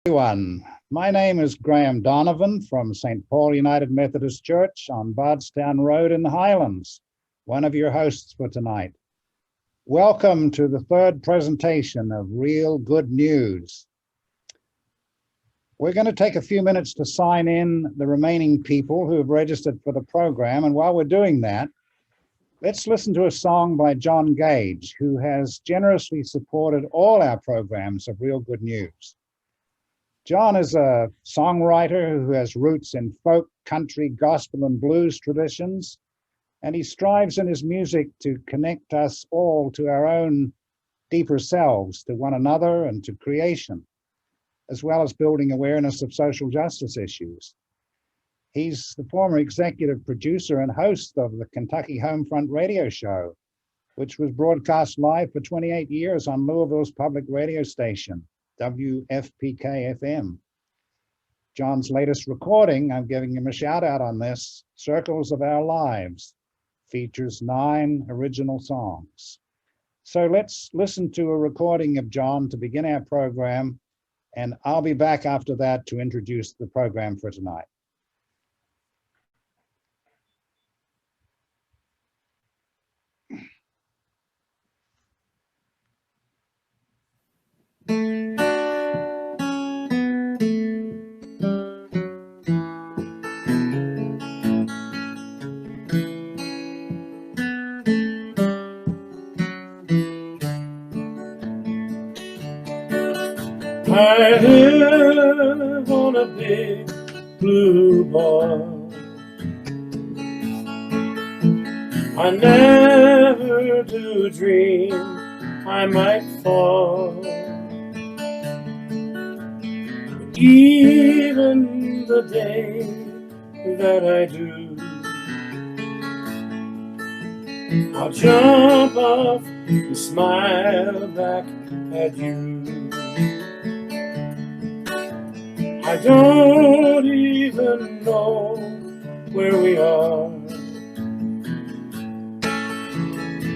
Everyone. My name is Graham Donovan from St. Paul United Methodist Church on Bardstown Road in the Highlands, one of your hosts for tonight. Welcome to the third presentation of Real Good News. We're going to take a few minutes to sign in the remaining people who have registered for the program, and while we're doing that, let's listen to a song by John Gage, who has generously supported all our programs of Real Good News. John is a songwriter who has roots in folk, country, gospel, and blues traditions, and he strives in his music to connect us all to our own deeper selves, to one another and to creation, as well as building awareness of social justice issues. He's the former executive producer and host of the Kentucky Homefront radio show, which was broadcast live for 28 years on Louisville's public radio station, WFPK-FM. John's latest recording, I'm giving him a shout out on this, Circles of Our Lives, features 9 original songs. So let's listen to a recording of John to begin our program, and I'll be back after that to introduce the program for tonight. I live on a big blue ball. I never do dream I might fall. But even the day that I do, I'll jump off and smile back at you. I don't even know where we are.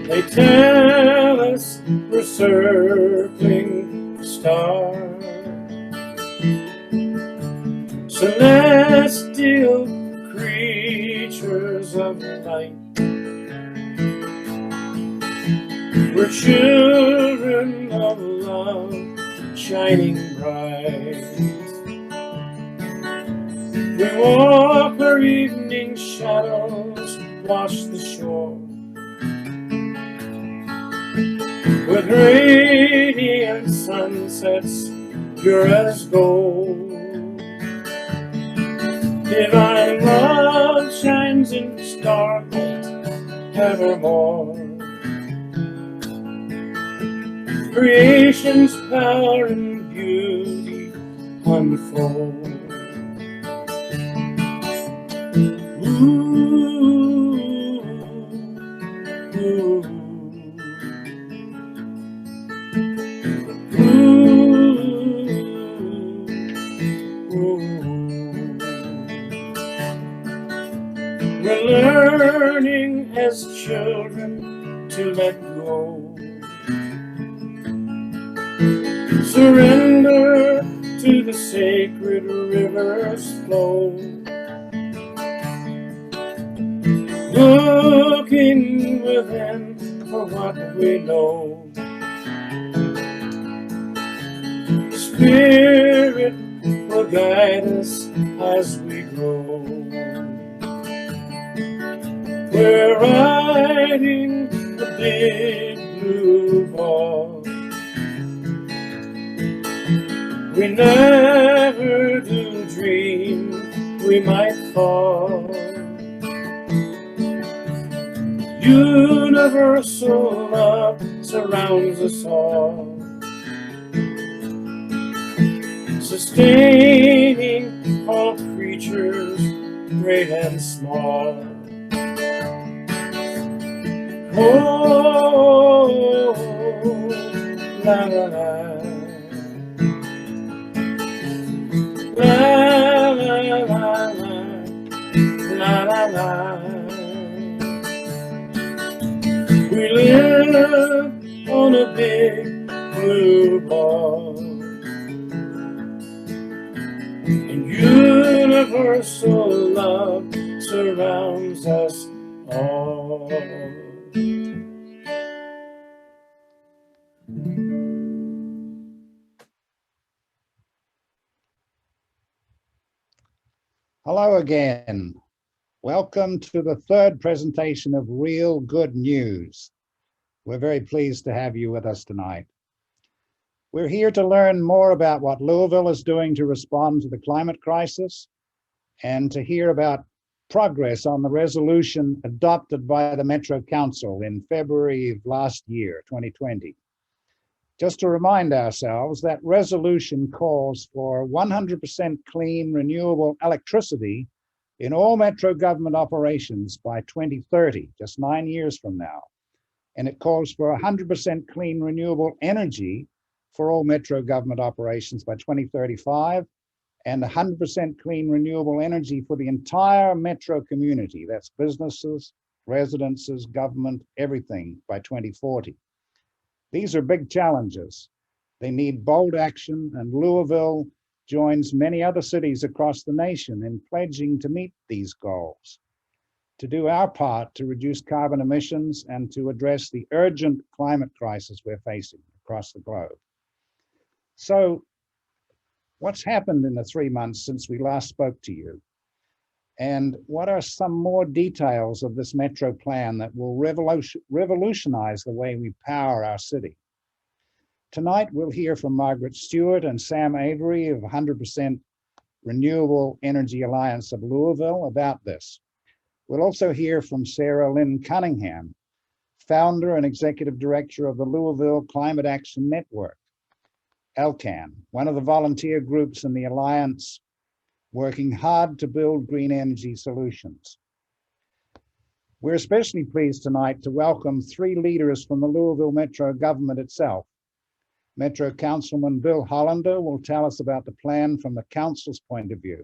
They tell us we're circling a star. Celestial creatures of light. We're children of love, shining bright. We walk where evening shadows wash the shore, with radiant sunsets pure as gold. Divine love shines in starlight evermore. Creation's power and beauty unfold. We're learning as children to let go, surrender to the sacred river's flow, looking within for what we know. Spirit will guide us as we grow. We're riding the big blue ball. We never do dream we might fall. Universal love surrounds us all, sustaining all creatures, great and small. Oh, la la la, la la la la, la la la. We live on a big blue ball. universal love surrounds us all. Hello again. Welcome to the third presentation of Real Good News. We're very pleased to have you with us tonight. We're here to learn more about what Louisville is doing to respond to the climate crisis and to hear about progress on the resolution adopted by the Metro Council in February of last year, 2020. Just to remind ourselves, that resolution calls for 100% clean, renewable electricity in all Metro government operations by 2030, just 9 years from now. And it calls for 100% clean, renewable energy for all Metro government operations by 2035, and 100% clean, renewable energy for the entire Metro community. That's businesses, residences, government, everything by 2040. These are big challenges. They need bold action, and Louisville joins many other cities across the nation in pledging to meet these goals, to do our part to reduce carbon emissions and to address the urgent climate crisis we're facing across the globe. So, what's happened in the 3 months since we last spoke to you? And what are some more details of this Metro plan that will revolutionize the way we power our city? Tonight, we'll hear from Margaret Stewart and Sam Avery of 100% Renewable Energy Alliance of Louisville about this. We'll also hear from Sarah Lynn Cunningham, founder and executive director of the Louisville Climate Action Network, ELCAN, one of the volunteer groups in the Alliance working hard to build green energy solutions. We're especially pleased tonight to welcome 3 leaders from the Louisville Metro government itself. Metro Councilman Bill Hollander will tell us about the plan from the council's point of view.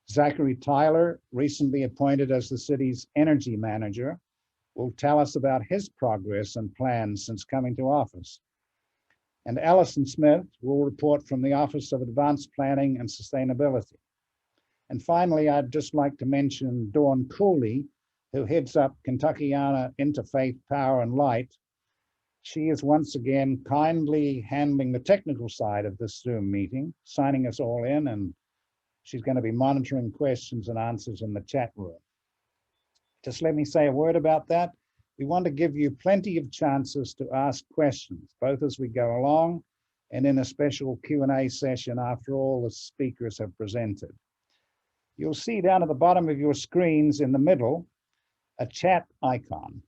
Zachary Tyler, recently appointed as the city's energy manager, will tell us about his progress and plans since coming to office. And Allison Smith will report from the Office of Advanced Planning and Sustainability. And finally, I'd just like to mention Dawn Cooley, who heads up Kentuckiana Interfaith Power and Light. She is once again kindly handling the technical side of this Zoom meeting, signing us all in, and she's going to be monitoring questions and answers in the chat room. Just let me say a word about that. We want to give you plenty of chances to ask questions, both as we go along and in a special Q&A session after all the speakers have presented. You'll see down at the bottom of your screens in the middle, a chat icon.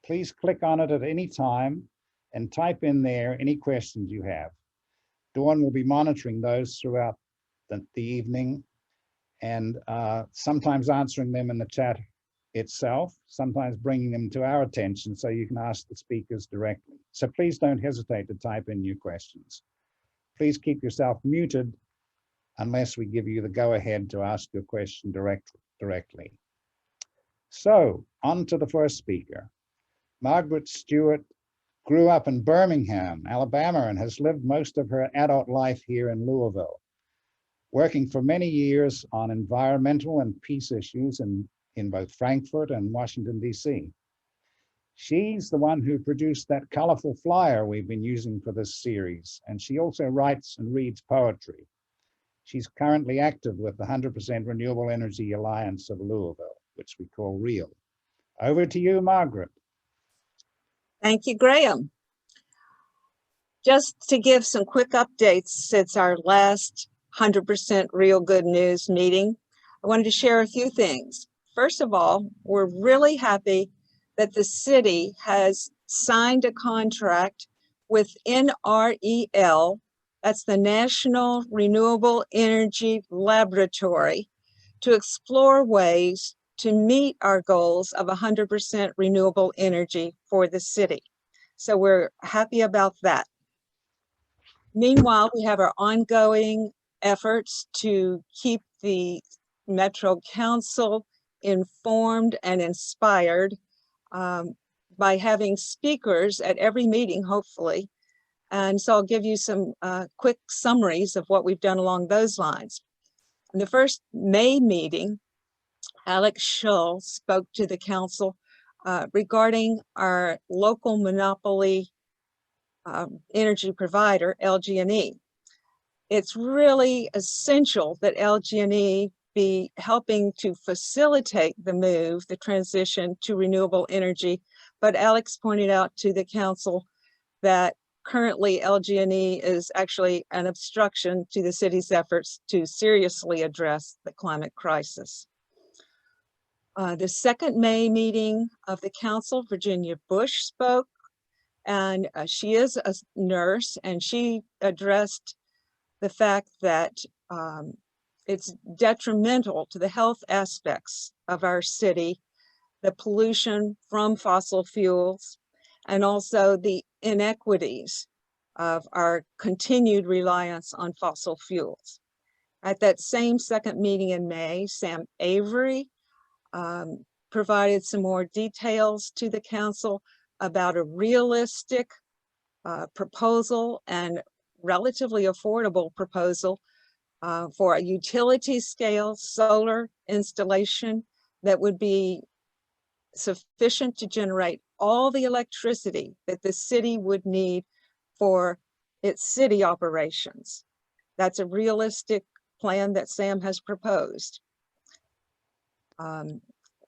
Please click on it at any time and type in there any questions you have. Dawn will be monitoring those throughout the evening and sometimes answering them in the chat itself, sometimes bringing them to our attention so you can ask the speakers directly. So please don't hesitate to type in your questions. Please keep yourself muted unless we give you the go-ahead to ask your question directly. So on to the first speaker. Margaret Stewart grew up in Birmingham, Alabama, and has lived most of her adult life here in Louisville, working for many years on environmental and peace issues in both Frankfurt and Washington, D.C. She's the one who produced that colorful flyer we've been using for this series, and she also writes and reads poetry. She's currently active with the 100% Renewable Energy Alliance of Louisville, which we call REAL. Over to you, Margaret. Thank you, Graham. Just to give some quick updates since our last 100% Real Good News meeting, I wanted to share a few things. First of all, we're really happy that the city has signed a contract with NREL, that's the National Renewable Energy Laboratory, to explore ways to meet our goals of 100% renewable energy for the city. So we're happy about that. Meanwhile, we have our ongoing efforts to keep the Metro Council informed and inspired by having speakers at every meeting, hopefully. And so I'll give you some quick summaries of what we've done along those lines. In the first May meeting, Alex Schull spoke to the council regarding our local monopoly energy provider, LG&E. It's really essential that LG&E be helping to facilitate the transition to renewable energy. But Alex pointed out to the council that currently LG&E is actually an obstruction to the city's efforts to seriously address the climate crisis. The second May meeting of the council, Virginia Bush spoke, and she is a nurse, and she addressed the fact that it's detrimental to the health aspects of our city, the pollution from fossil fuels, and also the inequities of our continued reliance on fossil fuels. At that same second meeting in May, Sam Avery provided some more details to the council about a realistic proposal and relatively affordable proposal for a utility scale solar installation that would be sufficient to generate all the electricity that the city would need for its city operations. That's a realistic plan that Sam has proposed.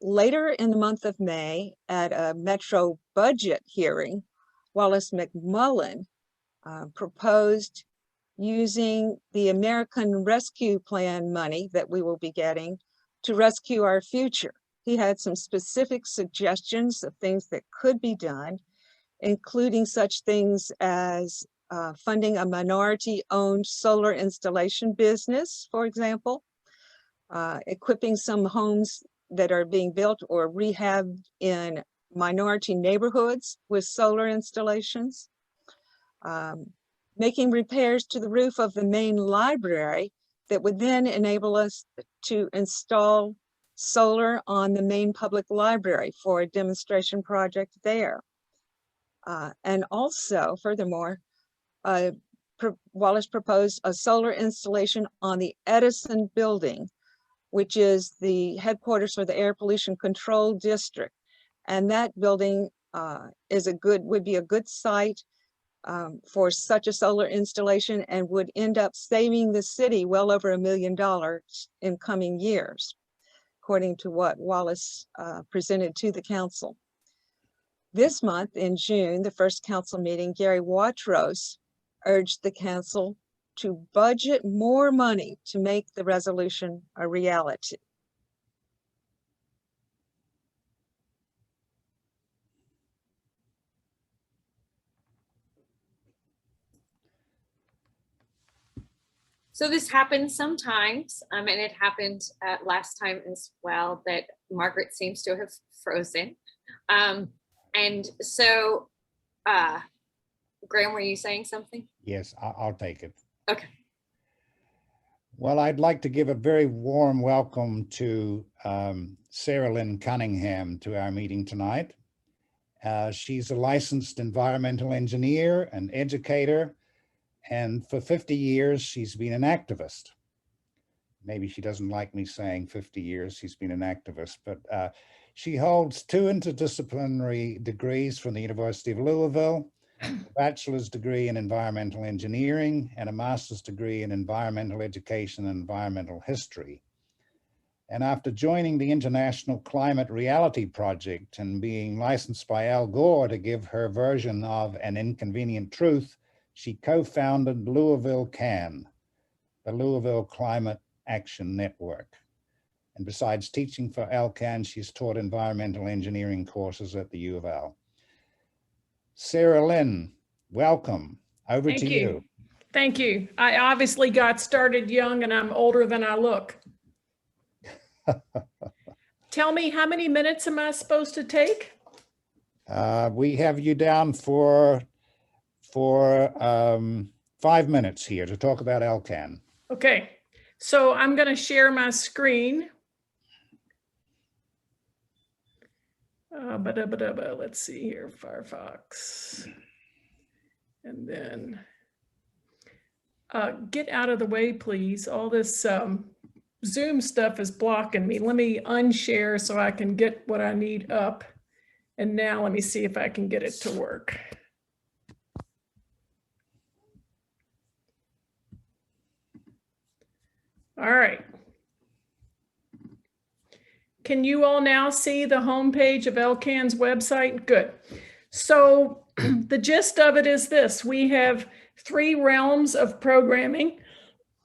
Later in the month of May, at a Metro budget hearing, Wallace McMullen proposed using the American Rescue Plan money that we will be getting to rescue our future. He had some specific suggestions of things that could be done, including such things as funding a minority-owned solar installation business, for example, equipping some homes that are being built or rehabbed in minority neighborhoods with solar installations, making repairs to the roof of the main library that would then enable us to install solar on the main public library for a demonstration project there. And also, furthermore, Wallace proposed a solar installation on the Edison building, which is the headquarters for the Air Pollution Control District. And that building would be a good site for such a solar installation and would end up saving the city well over $1 million in coming years, according to what Wallace presented to the council. This month in June, the first council meeting, Gary Watrous urged the council to budget more money to make the resolution a reality. So this happens sometimes, and it happened last time as well, that Margaret seems to have frozen. And so, Graham, were you saying something? Yes, I'll take it. Okay. Well, I'd like to give a very warm welcome to Sarah Lynn Cunningham to our meeting tonight. She's a licensed environmental engineer, an educator, and for 50 years, she's been an activist. Maybe she doesn't like me saying 50 years she's been an activist, but she holds 2 interdisciplinary degrees from the University of Louisville, a bachelor's degree in environmental engineering, and a master's degree in environmental education and environmental history. And after joining the International Climate Reality Project and being licensed by Al Gore to give her version of An Inconvenient Truth, she co-founded Louisville CAN, the Louisville Climate Action Network. And besides teaching for LCAN, she's taught environmental engineering courses at the U of L. Sarah Lynn, welcome. Over to you. Thank you. I obviously got started young and I'm older than I look. Tell me, how many minutes am I supposed to take? We have you down for 5 minutes here to talk about LCAN. Okay, so I'm going to share my screen. Let's see here, Firefox. And then get out of the way, please. All this Zoom stuff is blocking me. Let me unshare so I can get what I need up. And now let me see if I can get it to work. All right. Can you all now see the homepage of LCAN's website? Good. So the gist of it is this: we have 3 realms of programming,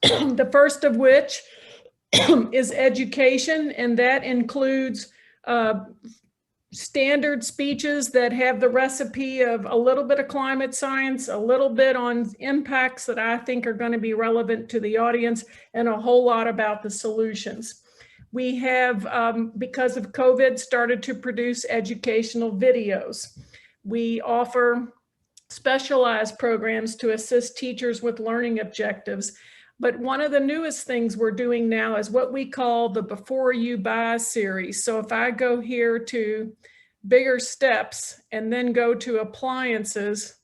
the first of which is education, and that includes standard speeches that have the recipe of a little bit of climate science, a little bit on impacts that I think are going to be relevant to the audience, and a whole lot about the solutions. We have, because of COVID, started to produce educational videos. We offer specialized programs to assist teachers with learning objectives. But one of the newest things we're doing now is what we call the Before You Buy series. So if I go here to bigger steps and then go to appliances,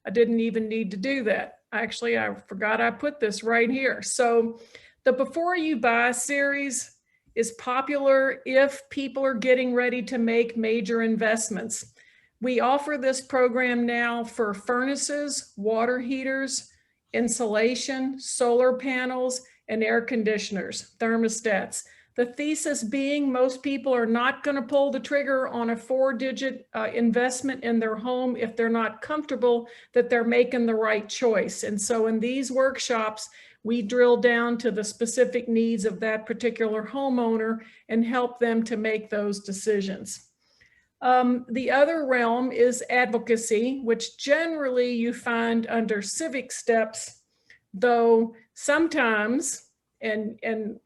I didn't even need to do that. Actually, I forgot I put this right here. So the Before You Buy series is popular if people are getting ready to make major investments. We offer this program now for furnaces, water heaters, insulation, solar panels, and air conditioners, thermostats. The thesis being most people are not going to pull the trigger on a 4-digit investment in their home if they're not comfortable that they're making the right choice. And so in these workshops, we drill down to the specific needs of that particular homeowner and help them to make those decisions. The other realm is advocacy, which generally you find under civic steps, though sometimes, and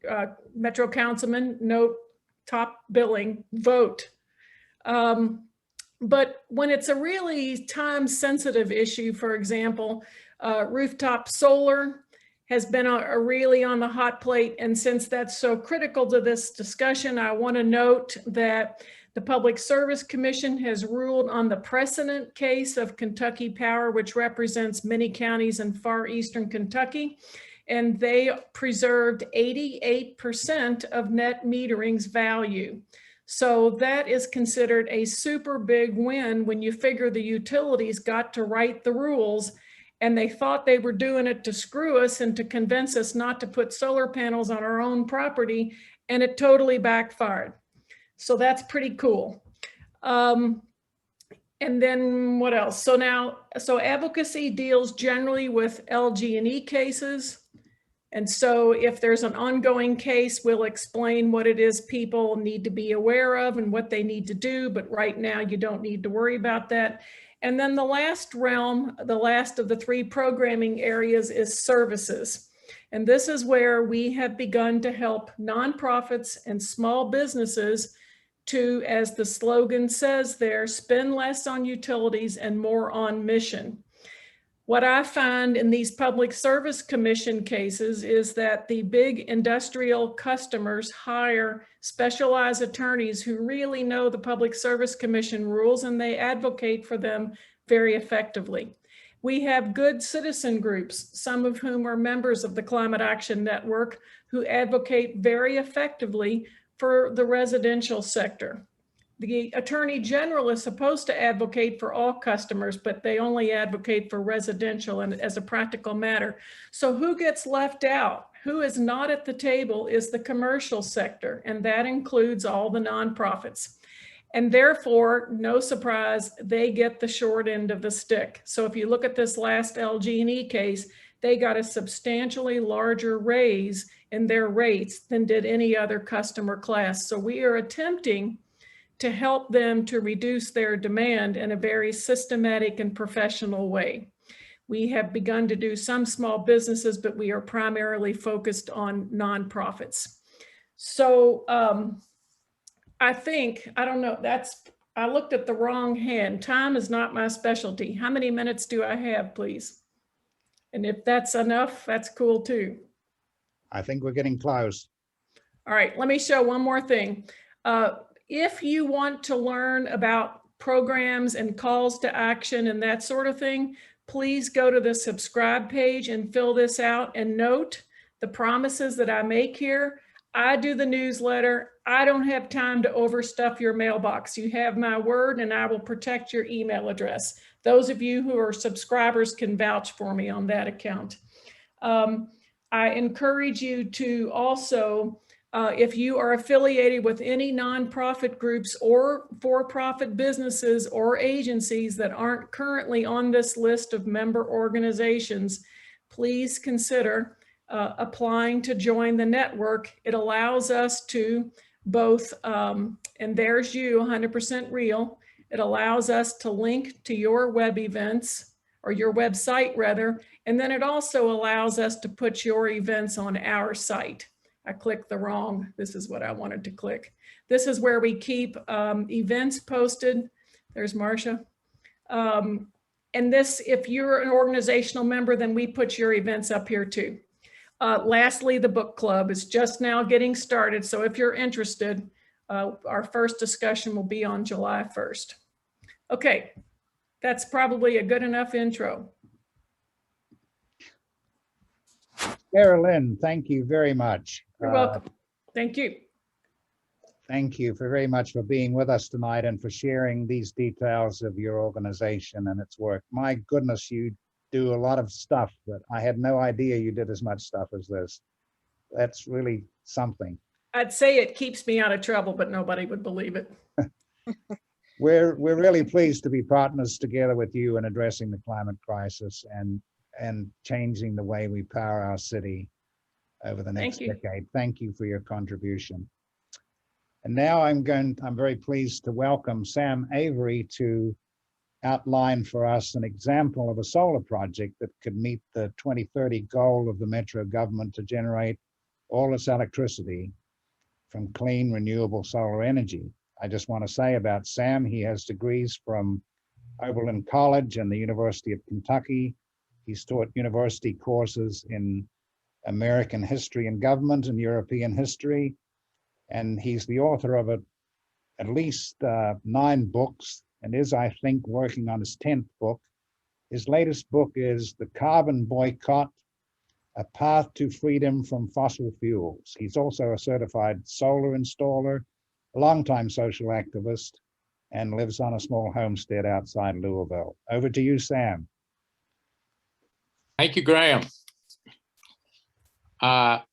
Metro Councilman, note top billing, vote. But when it's a really time-sensitive issue, for example, rooftop solar has been a really on the hot plate. And since that's so critical to this discussion, I want to note that the Public Service Commission has ruled on the precedent case of Kentucky Power, which represents many counties in far eastern Kentucky. And they preserved 88% of net metering's value. So that is considered a super big win when you figure the utilities got to write the rules and they thought they were doing it to screw us and to convince us not to put solar panels on our own property, and it totally backfired. So that's pretty cool. And then what else? So advocacy deals generally with LG&E cases. And so if there's an ongoing case, we'll explain what it is people need to be aware of and what they need to do. But right now you don't need to worry about that. And then the last realm, the last of the 3 programming areas, is services. And this is where we have begun to help nonprofits and small businesses to, as the slogan says there, spend less on utilities and more on mission. What I find in these Public Service Commission cases is that the big industrial customers hire specialized attorneys who really know the Public Service Commission rules, and they advocate for them very effectively. We have good citizen groups, some of whom are members of the Climate Action Network, who advocate very effectively for the residential sector. The Attorney General is supposed to advocate for all customers, but they only advocate for residential and as a practical matter. So who gets left out? Who is not at the table is the commercial sector, and that includes all the nonprofits. And therefore, no surprise, they get the short end of the stick. So if you look at this last LG&E case, they got a substantially larger raise in their rates than did any other customer class. So we are attempting to help them to reduce their demand in a very systematic and professional way. We have begun to do some small businesses, but we are primarily focused on nonprofits. So I think, I don't know, I looked at the wrong hand. Time is not my specialty. How many minutes do I have, please? And if that's enough, that's cool too. I think we're getting close. All right, let me show one more thing. If you want to learn about programs and calls to action and that sort of thing, please go to the subscribe page and fill this out and note the promises that I make here. I do the newsletter. I don't have time to overstuff your mailbox. You have my word, and I will protect your email address. Those of you who are subscribers can vouch for me on that account. I encourage you to also, if you are affiliated with any nonprofit groups or for-profit businesses or agencies that aren't currently on this list of member organizations, please consider applying to join the network. It allows us to both, and there's you, 100% real. It allows us to link to your web events, or your website rather, and then it also allows us to put your events on our site. I clicked the wrong, this is what I wanted to click. This is where we keep events posted. There's Marcia. And this, if you're an organizational member, then we put your events up here too. Lastly, the book club is just now getting started. So if you're interested, our first discussion will be on July 1st. Okay, that's probably a good enough intro. Sarah Lynn, thank you very much. You're welcome. Thank you. Thank you very much for being with us tonight and for sharing these details of your organization and its work. My goodness, you do a lot of stuff that I had no idea you did as much stuff as this. That's really something. I'd say it keeps me out of trouble, but nobody would believe it. We're really pleased to be partners together with you in addressing the climate crisis and changing the way we power our city over the next decade. Thank you for your contribution. And now I'm very pleased to welcome Sam Avery to outline for us an example of a solar project that could meet the 2030 goal of the Metro government to generate all its electricity from clean, renewable solar energy. I just want to say about Sam, he has degrees from Oberlin College and the University of Kentucky. He's taught university courses in American history and government and European history. And he's the author of at least 9 books and is, I think, working on his 10th book. His latest book is The Carbon Boycott, A Path to Freedom from Fossil Fuels. He's also a certified solar installer, a longtime social activist, and lives on a small homestead outside Louisville. Over to you, Sam. Thank you, Graham. I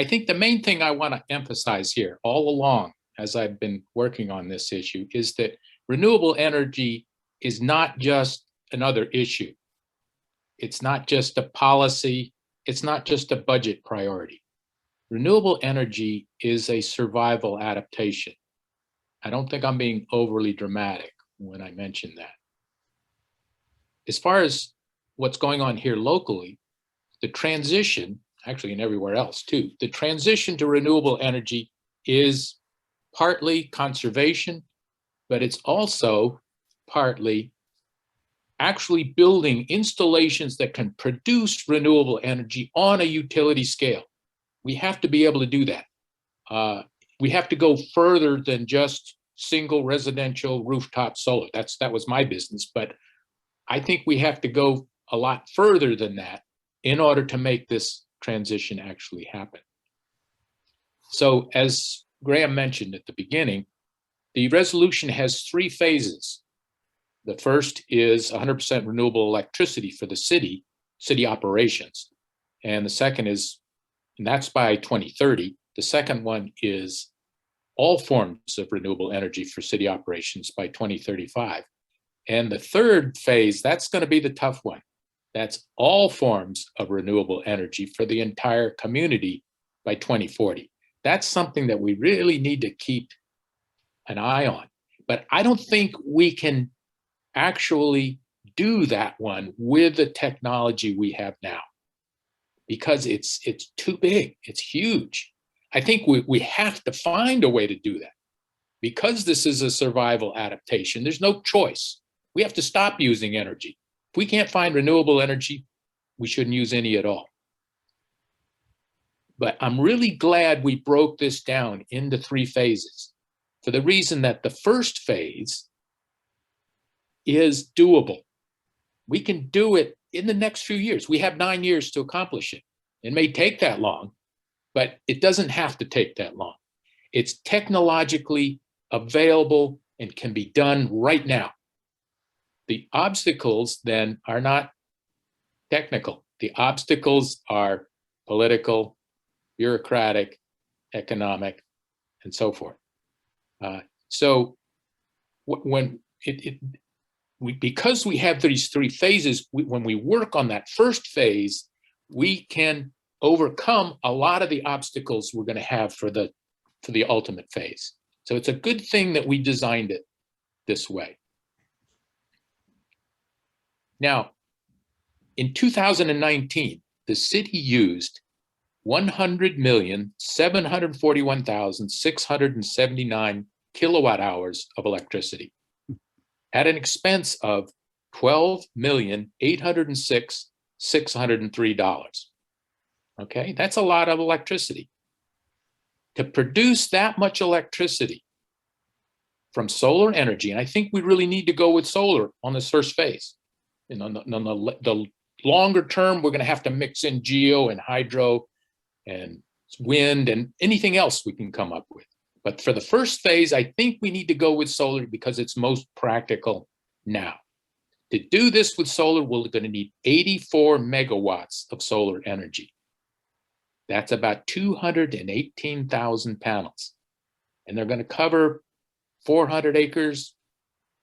think the main thing I want to emphasize here all along, as I've been working on this issue, is that renewable energy is not just another issue. It's not just a policy. It's not just a budget priority. Renewable energy is a survival adaptation. I don't think I'm being overly dramatic when I mention that. As far as what's going on here locally, the transition, actually and everywhere else too, the transition to renewable energy is partly conservation, but it's also partly actually building installations that can produce renewable energy on a utility scale. We have to be able to do that. We have to go further than just single residential rooftop solar. That was my business, but I think we have to go a lot further than that in order to make this transition actually happen. So as Graham mentioned at the beginning, the resolution has 3 phases. The first is 100% renewable electricity for the city operations. And the second is, and that's by 2030. The second one is all forms of renewable energy for city operations by 2035. And the third phase, that's going to be the tough one. That's all forms of renewable energy for the entire community by 2040. That's something that we really need to keep an eye on. But I don't think we can actually do that one with the technology we have now, because it's too big, it's huge. I think we have to find a way to do that. Because this is a survival adaptation, there's no choice. We have to stop using energy. If we can't find renewable energy, we shouldn't use any at all. But I'm really glad we broke this down into 3 phases for the reason that the first phase is doable. We can do it in the next few years. We have 9 years to accomplish it. It may take that long, but it doesn't have to take that long. It's technologically available and can be done right now. The obstacles then are not technical. The obstacles are political, bureaucratic, economic, and so forth. Because we have these three phases, when we work on that first phase, we can overcome a lot of the obstacles we're going to have for the ultimate phase. So it's a good thing that we designed it this way. Now, in 2019, the city used 100,741,679 kilowatt hours of electricity at an expense of $12,806,603. Okay, that's a lot of electricity. To produce that much electricity from solar energy, and I think we really need to go with solar on this first phase. And on the longer term, we're going to have to mix in geo and hydro and wind and anything else we can come up with. But for the first phase, I think we need to go with solar because it's most practical now. To do this with solar, we're going to need 84 megawatts of solar energy. That's about 218,000 panels. And they're going to cover 400 acres,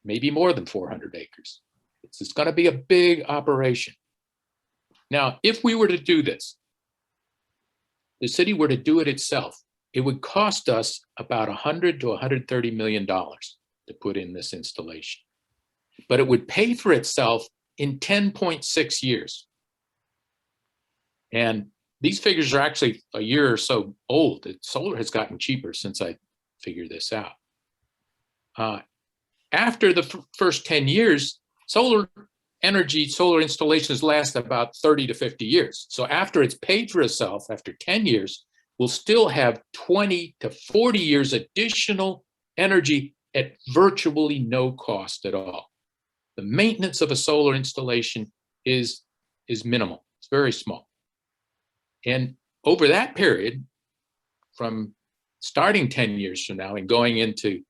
maybe more than 400 acres. It's going to be a big operation. Now, if we were to do this, the city were to do it itself, it would cost us about $100 to $130 million to put in this installation. But it would pay for itself in 10.6 years. And these figures are actually a year or so old. Solar has gotten cheaper since I figured this out. After the first 10 years, solar energy, solar installations last about 30 to 50 years. So after it's paid for itself, after 10 years, we'll still have 20 to 40 years additional energy at virtually no cost at all. The maintenance of a solar installation is minimal. It's very small. And over that period, from starting 10 years from now and going into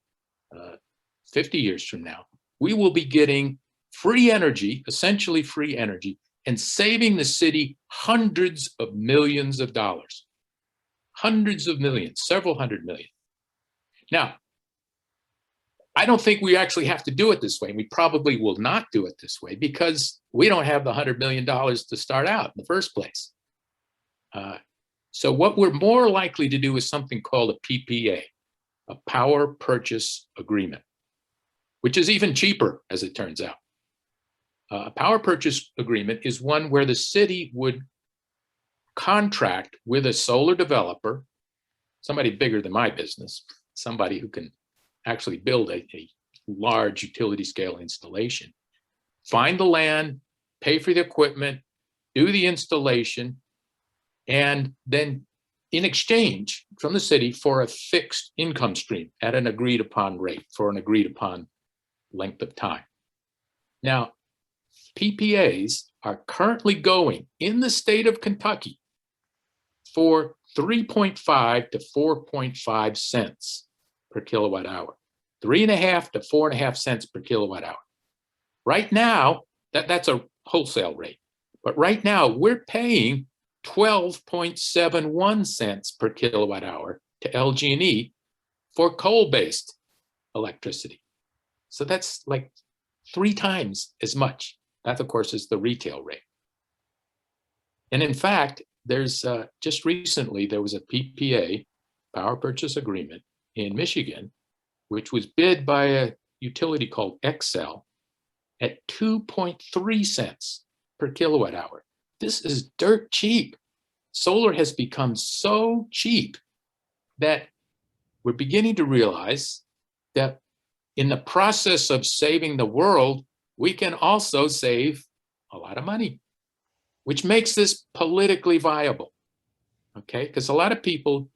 50 years from now, we will be getting free energy, essentially free energy, and saving the city hundreds of millions of dollars. Hundreds of millions, several hundred million. Now, I don't think we actually have to do it this way. And we probably will not do it this way because we don't have the $100 million to start out in the first place. So what we're more likely to do is something called a PPA, a power purchase agreement, which is even cheaper, as it turns out. A power purchase agreement is one where the city would contract with a solar developer, somebody bigger than my business, somebody who can actually build a large utility scale installation, find the land, pay for the equipment, do the installation, and then in exchange from the city for a fixed income stream at an agreed upon rate for an agreed upon length of time. Now, PPAs are currently going in the state of Kentucky for 3.5 to 4.5 cents per kilowatt hour, 3.5 to 4.5 cents per kilowatt hour. Right now, that's a wholesale rate, but right now we're paying 12.71 cents per kilowatt hour to LG&E for coal-based electricity. So that's like 3 times as much. That, of course, is the retail rate. And in fact, there's just recently, there was a PPA, power purchase agreement in Michigan, which was bid by a utility called Xcel at 2.3 cents per kilowatt hour. This is dirt cheap. Solar has become so cheap that we're beginning to realize that in the process of saving the world, we can also save a lot of money, which makes this politically viable, okay? Because a lot of people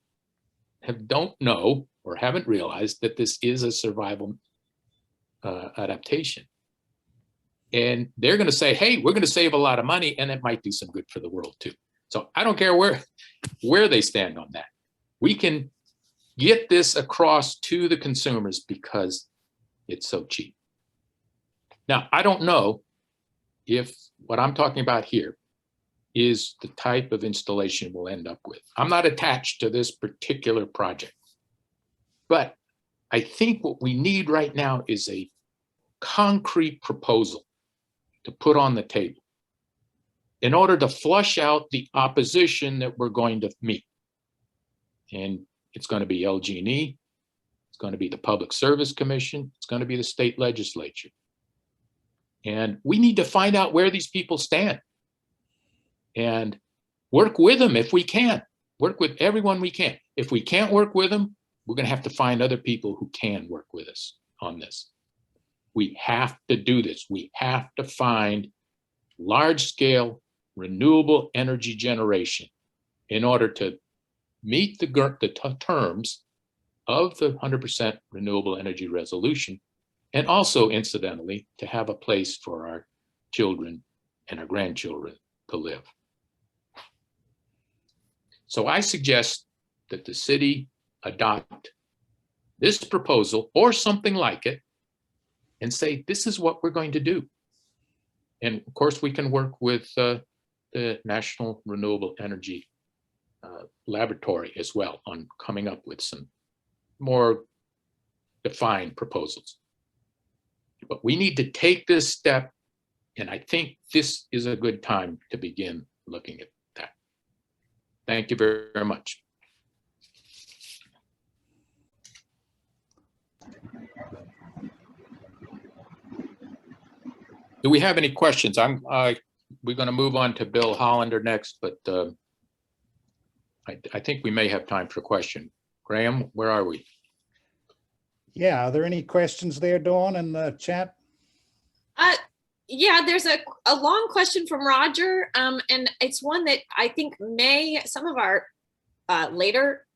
don't know or haven't realized that this is a survival adaptation. And they're going to say, hey, we're going to save a lot of money and it might do some good for the world too. So I don't care where they stand on that. We can get this across to the consumers because it's so cheap. Now, I don't know if what I'm talking about here is the type of installation we'll end up with. I'm not attached to this particular project, but I think what we need right now is a concrete proposal to put on the table in order to flush out the opposition that we're going to meet. And it's going to be LG&E, it's going to be the Public Service Commission, it's going to be the state legislature. And we need to find out where these people stand and work with them if we can. Work with everyone we can. If we can't work with them, we're going to have to find other people who can work with us on this. We have to do this. We have to find large-scale renewable energy generation in order to meet the terms of the 100% renewable energy resolution, and also, incidentally, to have a place for our children and our grandchildren to live. So I suggest that the city adopt this proposal or something like it and say, this is what we're going to do. And of course, we can work with the National Renewable Energy Laboratory as well on coming up with some more defined proposals. But we need to take this step, and I think this is a good time to begin looking at that. Thank you very, very much. Do we have any questions? We're going to move on to Bill Hollander next, but I think we may have time for a question. Graham, where are we? Yeah, are there any questions there, Dawn, in the chat? Yeah, there's a long question from Roger, and it's one that I think some of our later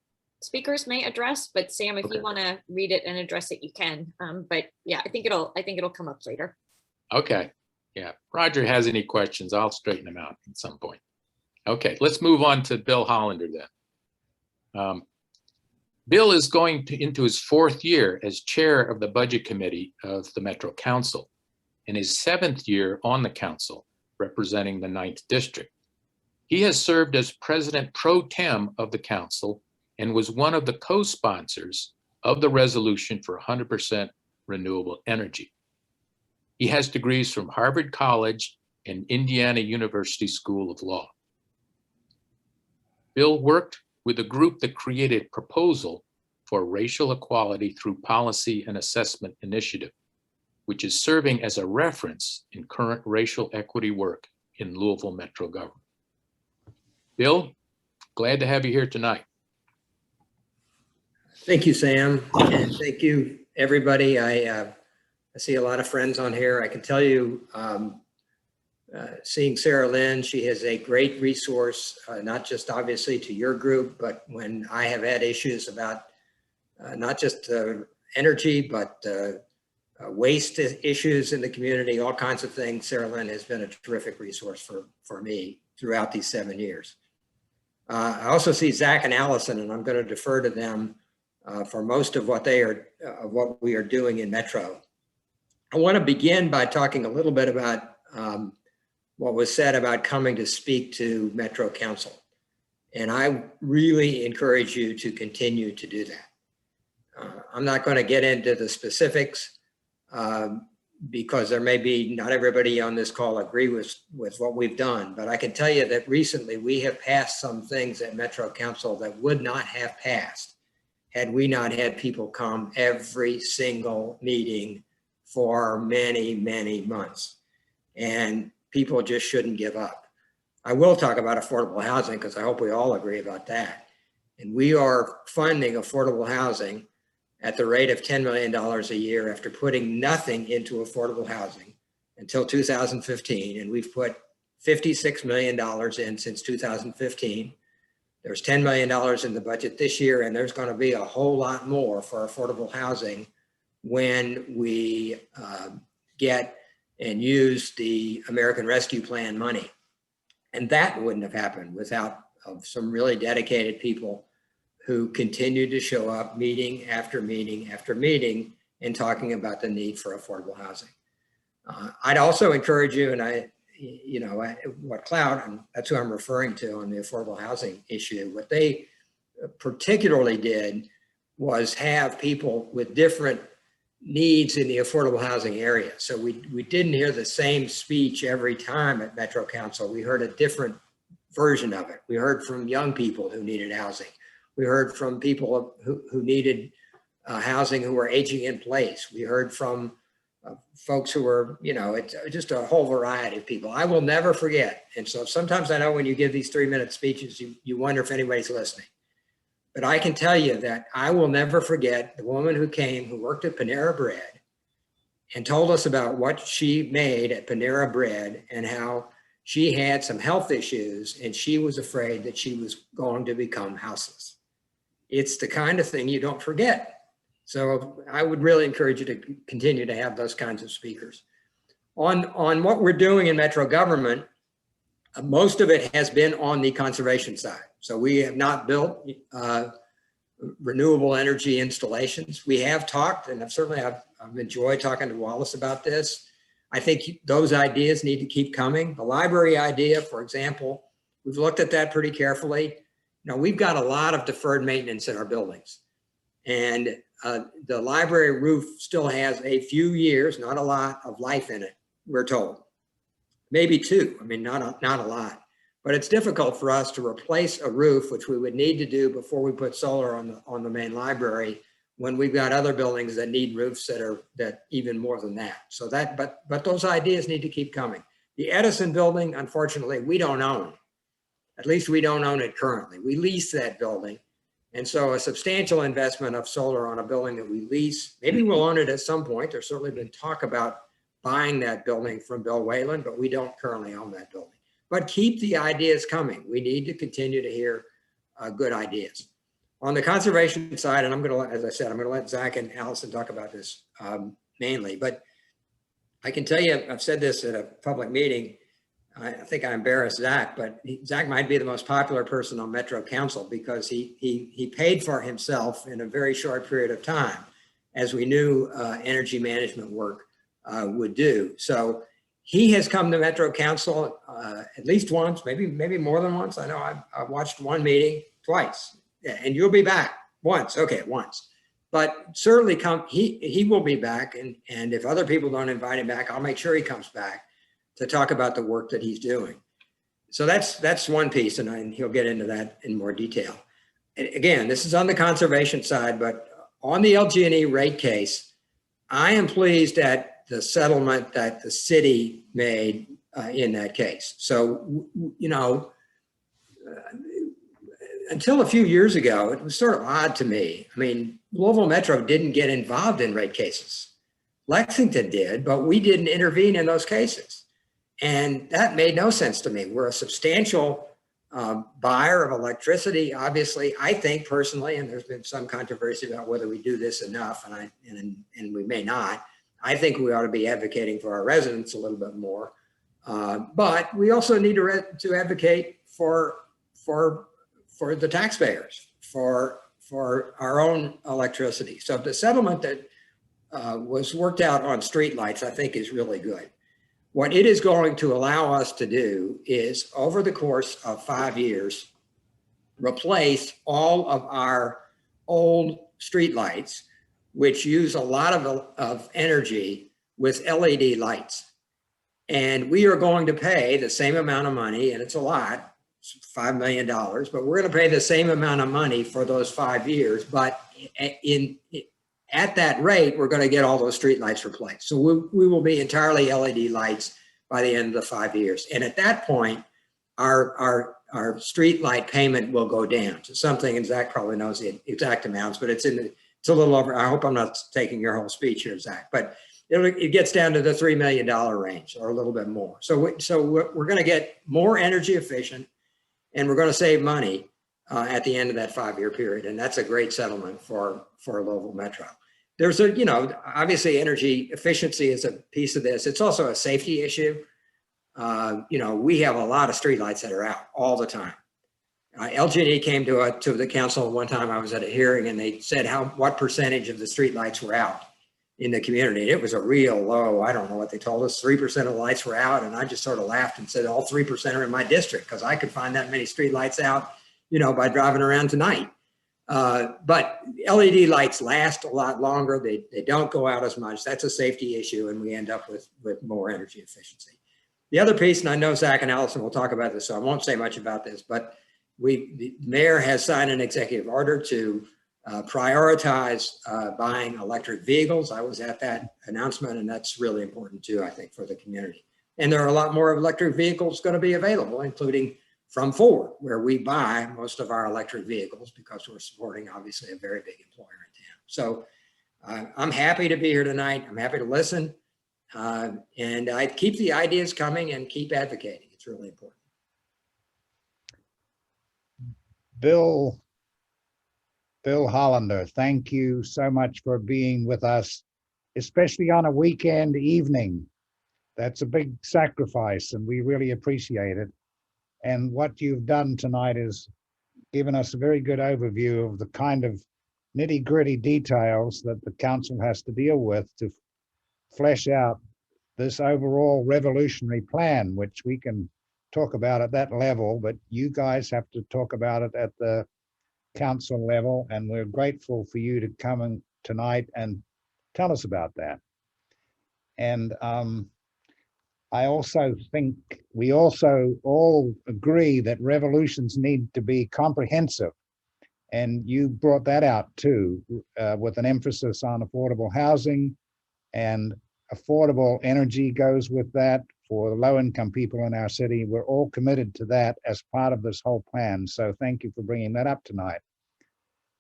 speakers may address, but Sam, if you want to read it and address it, you can. But yeah, I think it'll come up later. Okay. Yeah, Roger has any questions, I'll straighten them out at some point. Okay, let's move on to Bill Hollander then. Bill is going into his 4th year as chair of the Budget Committee of the Metro Council and his 7th year on the council representing the 9th District. He has served as president pro tem of the council and was one of the co-sponsors of the resolution for 100% renewable energy. He has degrees from Harvard College and Indiana University School of Law. Bill worked with a group that created Proposal for Racial Equality Through Policy and Assessment Initiative, which is serving as a reference in current racial equity work in Louisville Metro government. Bill, glad to have you here tonight. Thank you, Sam, and thank you, everybody. I see a lot of friends on here. I can tell you, seeing Sarah Lynn, she is a great resource, not just obviously to your group, but when I have had issues about not just energy, but waste issues in the community, all kinds of things. Sarah Lynn has been a terrific resource for me throughout these 7 years. I also see Zach and Allison, and I'm going to defer to them for most of what what we are doing in Metro. I want to begin by talking a little bit about what was said about coming to speak to Metro Council. And I really encourage you to continue to do that. I'm not going to get into the specifics because there may be not everybody on this call agree with what we've done, but I can tell you that recently we have passed some things at Metro Council that would not have passed had we not had people come every single meeting for many, many months. And people just shouldn't give up. I will talk about affordable housing because I hope we all agree about that. And we are funding affordable housing at the rate of $10 million a year after putting nothing into affordable housing until 2015. And we've put $56 million in since 2015. There's $10 million in the budget this year, and there's going to be a whole lot more for affordable housing when we get and use the American Rescue Plan money. And that wouldn't have happened without some really dedicated people who continued to show up meeting after meeting after meeting and talking about the need for affordable housing. I'd also encourage you, and what Cloud, and that's who I'm referring to on the affordable housing issue, what they particularly did was have people with different needs in the affordable housing area. So we didn't hear the same speech every time at Metro Council. We heard a different version of it. We heard from young people who needed housing. We heard from people who needed housing who were aging in place. We heard from folks who were, it's just a whole variety of people. I will never forget. And so sometimes I know when you give these 3-minute speeches, you wonder if anybody's listening. But I can tell you that I will never forget the woman who came, who worked at Panera Bread and told us about what she made at Panera Bread and how she had some health issues and she was afraid that she was going to become houseless. It's the kind of thing you don't forget. So I would really encourage you to continue to have those kinds of speakers. On what we're doing in Metro government, most of it has been on the conservation side. So we have not built renewable energy installations. We have talked, and I've enjoyed talking to Wallace about this. I think those ideas need to keep coming. The library idea, for example, we've looked at that pretty carefully. We've got a lot of deferred maintenance in our buildings. And the library roof still has a few years, not a lot, of life in it, we're told. Maybe 2, not a lot. But it's difficult for us to replace a roof, which we would need to do before we put solar on the main library, when we've got other buildings that need roofs that even more than that. So but those ideas need to keep coming. The Edison building, unfortunately, we don't own. At least we don't own it currently. We lease that building. And so a substantial investment of solar on a building that we lease, maybe we'll own it at some point. There's certainly been talk about buying that building from Bill Whalen, but we don't currently own that building. But keep the ideas coming. We need to continue to hear good ideas. On the conservation side, and as I said, I'm gonna let Zach and Allison talk about this mainly, but I can tell you, I've said this at a public meeting, I think I embarrassed Zach, but Zach might be the most popular person on Metro Council because he paid for himself in a very short period of time, as we knew energy management work would do. So he has come to Metro Council at least once, maybe more than once. I know I've watched one meeting twice, and you'll be back once. Okay, once. But certainly he will be back, and if other people don't invite him back, I'll make sure he comes back to talk about the work that he's doing. So that's one piece, and he'll get into that in more detail. And again, this is on the conservation side, but on the LG&E rate case, I am pleased at the settlement that the city made in that case. So, until a few years ago, it was sort of odd to me. Louisville Metro didn't get involved in rate cases. Lexington did, but we didn't intervene in those cases. And that made no sense to me. We're a substantial buyer of electricity. Obviously, I think personally, and there's been some controversy about whether we do this enough, and we may not. I think we ought to be advocating for our residents a little bit more. But we also need to advocate for the taxpayers, for our own electricity. So the settlement that was worked out on streetlights, I think, is really good. What it is going to allow us to do is, over the course of 5 years, replace all of our old streetlights, which use a lot of energy, with LED lights. And we are going to pay the same amount of money, and it's a lot, it's $5 million, but we're going to pay the same amount of money for those 5 years. But at that rate, we're going to get all those street lights replaced. So we will be entirely LED lights by the end of the 5 years. And at that point, our street light payment will go down to something, and Zach probably knows the exact amounts, but it's a little over. I hope I'm not taking your whole speech here, Zach, but it gets down to the $3 million range or a little bit more. So we're going to get more energy efficient, and we're going to save money at the end of that 5-year period. And that's a great settlement for Louisville Metro. There's obviously energy efficiency is a piece of this. It's also a safety issue. we have a lot of streetlights that are out all the time. LG&E came to the council one time. I was at a hearing and they said what percentage of the streetlights were out in the community. And it was a real low, I don't know what they told us, 3% of the lights were out. And I just sort of laughed and said, all 3% are in my district, because I could find that many streetlights out, by driving around tonight. But LED lights last a lot longer. They don't go out as much. That's a safety issue, and we end up with more energy efficiency. The other piece, and I know Zach and Allison will talk about this, so I won't say much about this, but the mayor has signed an executive order to prioritize buying electric vehicles. I was at that announcement, and that's really important too, I think, for the community. And there are a lot more electric vehicles going to be available, including from Ford, where we buy most of our electric vehicles because we're supporting, obviously, a very big employer in town. So I'm happy to be here tonight. I'm happy to listen. And I keep the ideas coming and keep advocating. It's really important. Bill Hollander, thank you so much for being with us, especially on a weekend evening. That's a big sacrifice, and we really appreciate it. And what you've done tonight is given us a very good overview of the kind of nitty-gritty details that the council has to deal with to flesh out this overall revolutionary plan, which we can talk about at that level, but you guys have to talk about it at the council level, and we're grateful for you to come in tonight and tell us about that. And I also think we also all agree that revolutions need to be comprehensive, and you brought that out too, with an emphasis on affordable housing, and affordable energy goes with that for low-income people in our city. We're all committed to that as part of this whole plan. So thank you for bringing that up tonight.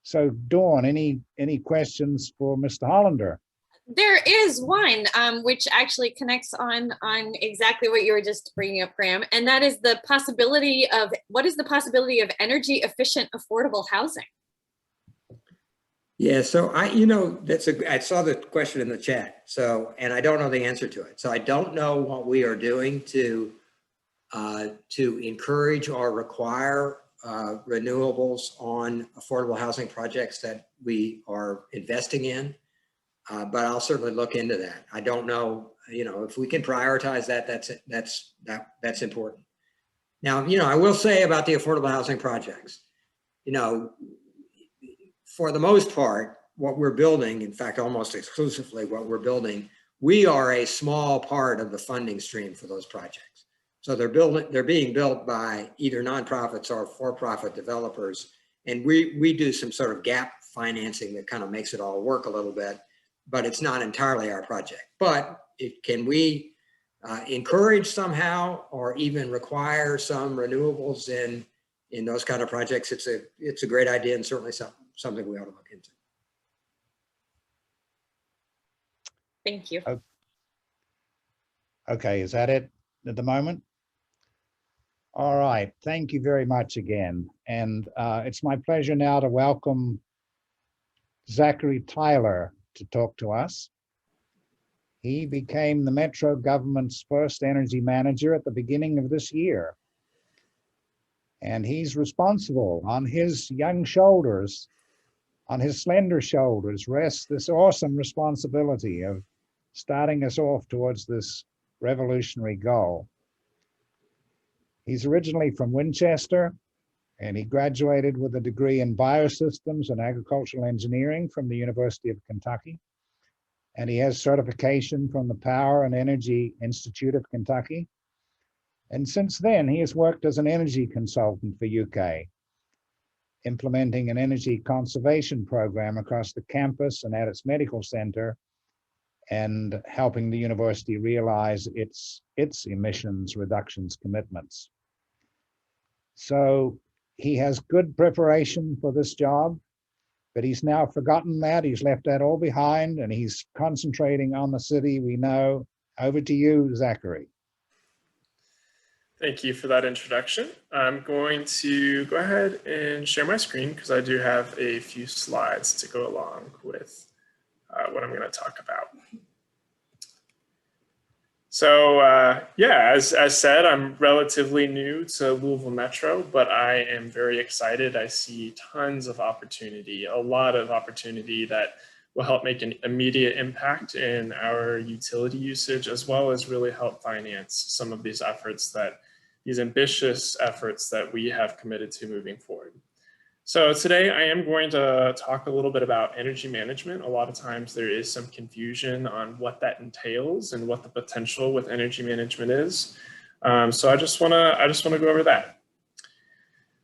So Dawn, any questions for Mr. Hollander? There is one, which actually connects on exactly what you were just bringing up, Graham, and that is the possibility of, what is the possibility of energy efficient, affordable housing? Yeah, so I saw the question in the chat, and I don't know the answer to it. So I don't know what we are doing to encourage or require renewables on affordable housing projects that we are investing in. But I'll certainly look into that. I don't know, if we can prioritize that, that's important. Now, I will say about the affordable housing projects, for the most part, what we're building, in fact, almost exclusively what we're building, we are a small part of the funding stream for those projects. So they're being built by either nonprofits or for-profit developers. And we do some sort of gap financing that kind of makes it all work a little bit, but it's not entirely our project. But can we encourage somehow, or even require some renewables in those kind of projects? It's a great idea, and certainly something we ought to look into. Thank you. Okay, is that it at the moment? All right, thank you very much again. And it's my pleasure now to welcome Zachary Tyler to talk to us. He became the Metro government's first energy manager at the beginning of this year. And he's responsible. On his young shoulders, on his slender shoulders, rests this awesome responsibility of starting us off towards this revolutionary goal. He's originally from Winchester, and he graduated with a degree in biosystems and agricultural engineering from the University of Kentucky. And he has certification from the Power and Energy Institute of Kentucky. And since then, he has worked as an energy consultant for UK, implementing an energy conservation program across the campus and at its medical center, and helping the university realize its emissions reductions commitments. So he has good preparation for this job, but he's now forgotten that. He's left that all behind, and he's concentrating on the city we know. Over to you, Zachary. Thank you for that introduction. I'm going to go ahead and share my screen because I do have a few slides to go along with what I'm going to talk about. So yeah, as said, I'm relatively new to Louisville Metro, but I am very excited. I see tons of opportunity, a lot of opportunity that will help make an immediate impact in our utility usage, as well as really help finance some of these efforts these ambitious efforts that we have committed to moving forward. So today I am going to talk a little bit about energy management. A lot of times there is some confusion on what that entails and what the potential with energy management is. So I just want to go over that.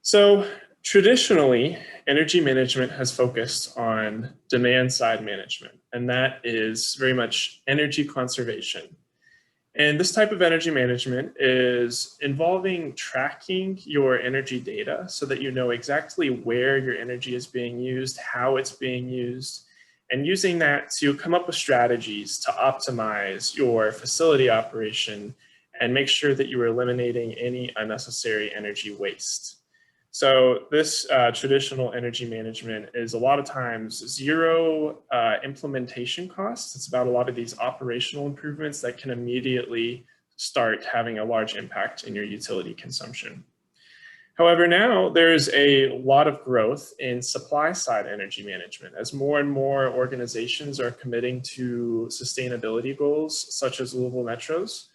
So traditionally, energy management has focused on demand side management, and that is very much energy conservation. And this type of energy management is involving tracking your energy data so that you know exactly where your energy is being used, how it's being used, and using that to come up with strategies to optimize your facility operation and make sure that you are eliminating any unnecessary energy waste. So this traditional energy management is a lot of times zero implementation costs. It's about a lot of these operational improvements that can immediately start having a large impact in your utility consumption. However, now there's a lot of growth in supply side energy management as more and more organizations are committing to sustainability goals, such as Louisville Metro's.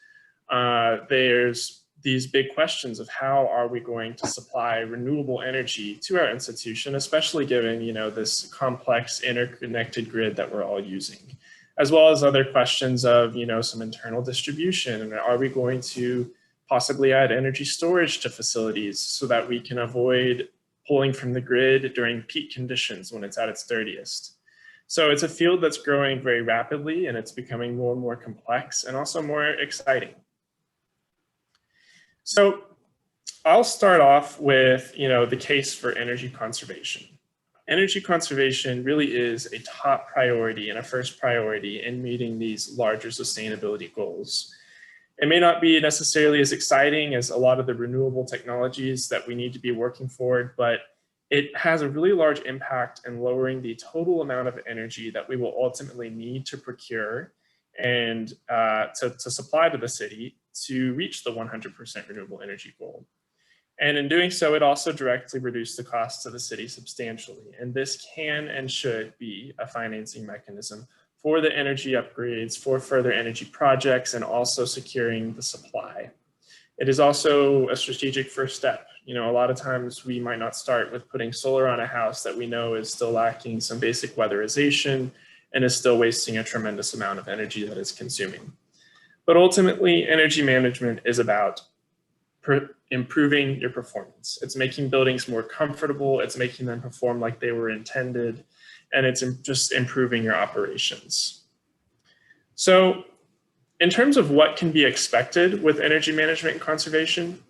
There's these big questions of how are we going to supply renewable energy to our institution, especially given, this complex interconnected grid that we're all using, as well as other questions of, some internal distribution. And are we going to possibly add energy storage to facilities so that we can avoid pulling from the grid during peak conditions when it's at its dirtiest? So it's a field that's growing very rapidly, and it's becoming more and more complex and also more exciting. So I'll start off with, the case for energy conservation. Energy conservation really is a top priority and a first priority in meeting these larger sustainability goals. It may not be necessarily as exciting as a lot of the renewable technologies that we need to be working for, but it has a really large impact in lowering the total amount of energy that we will ultimately need to procure and to supply to the city to reach the 100% renewable energy goal. And in doing so, it also directly reduced the costs of the city substantially. And this can and should be a financing mechanism for the energy upgrades, for further energy projects, and also securing the supply. It is also a strategic first step. A lot of times we might not start with putting solar on a house that we know is still lacking some basic weatherization and is still wasting a tremendous amount of energy that it's consuming. But ultimately, energy management is about improving your performance. It's making buildings more comfortable. It's making them perform like they were intended. And it's just improving your operations. So in terms of what can be expected with energy management and conservation,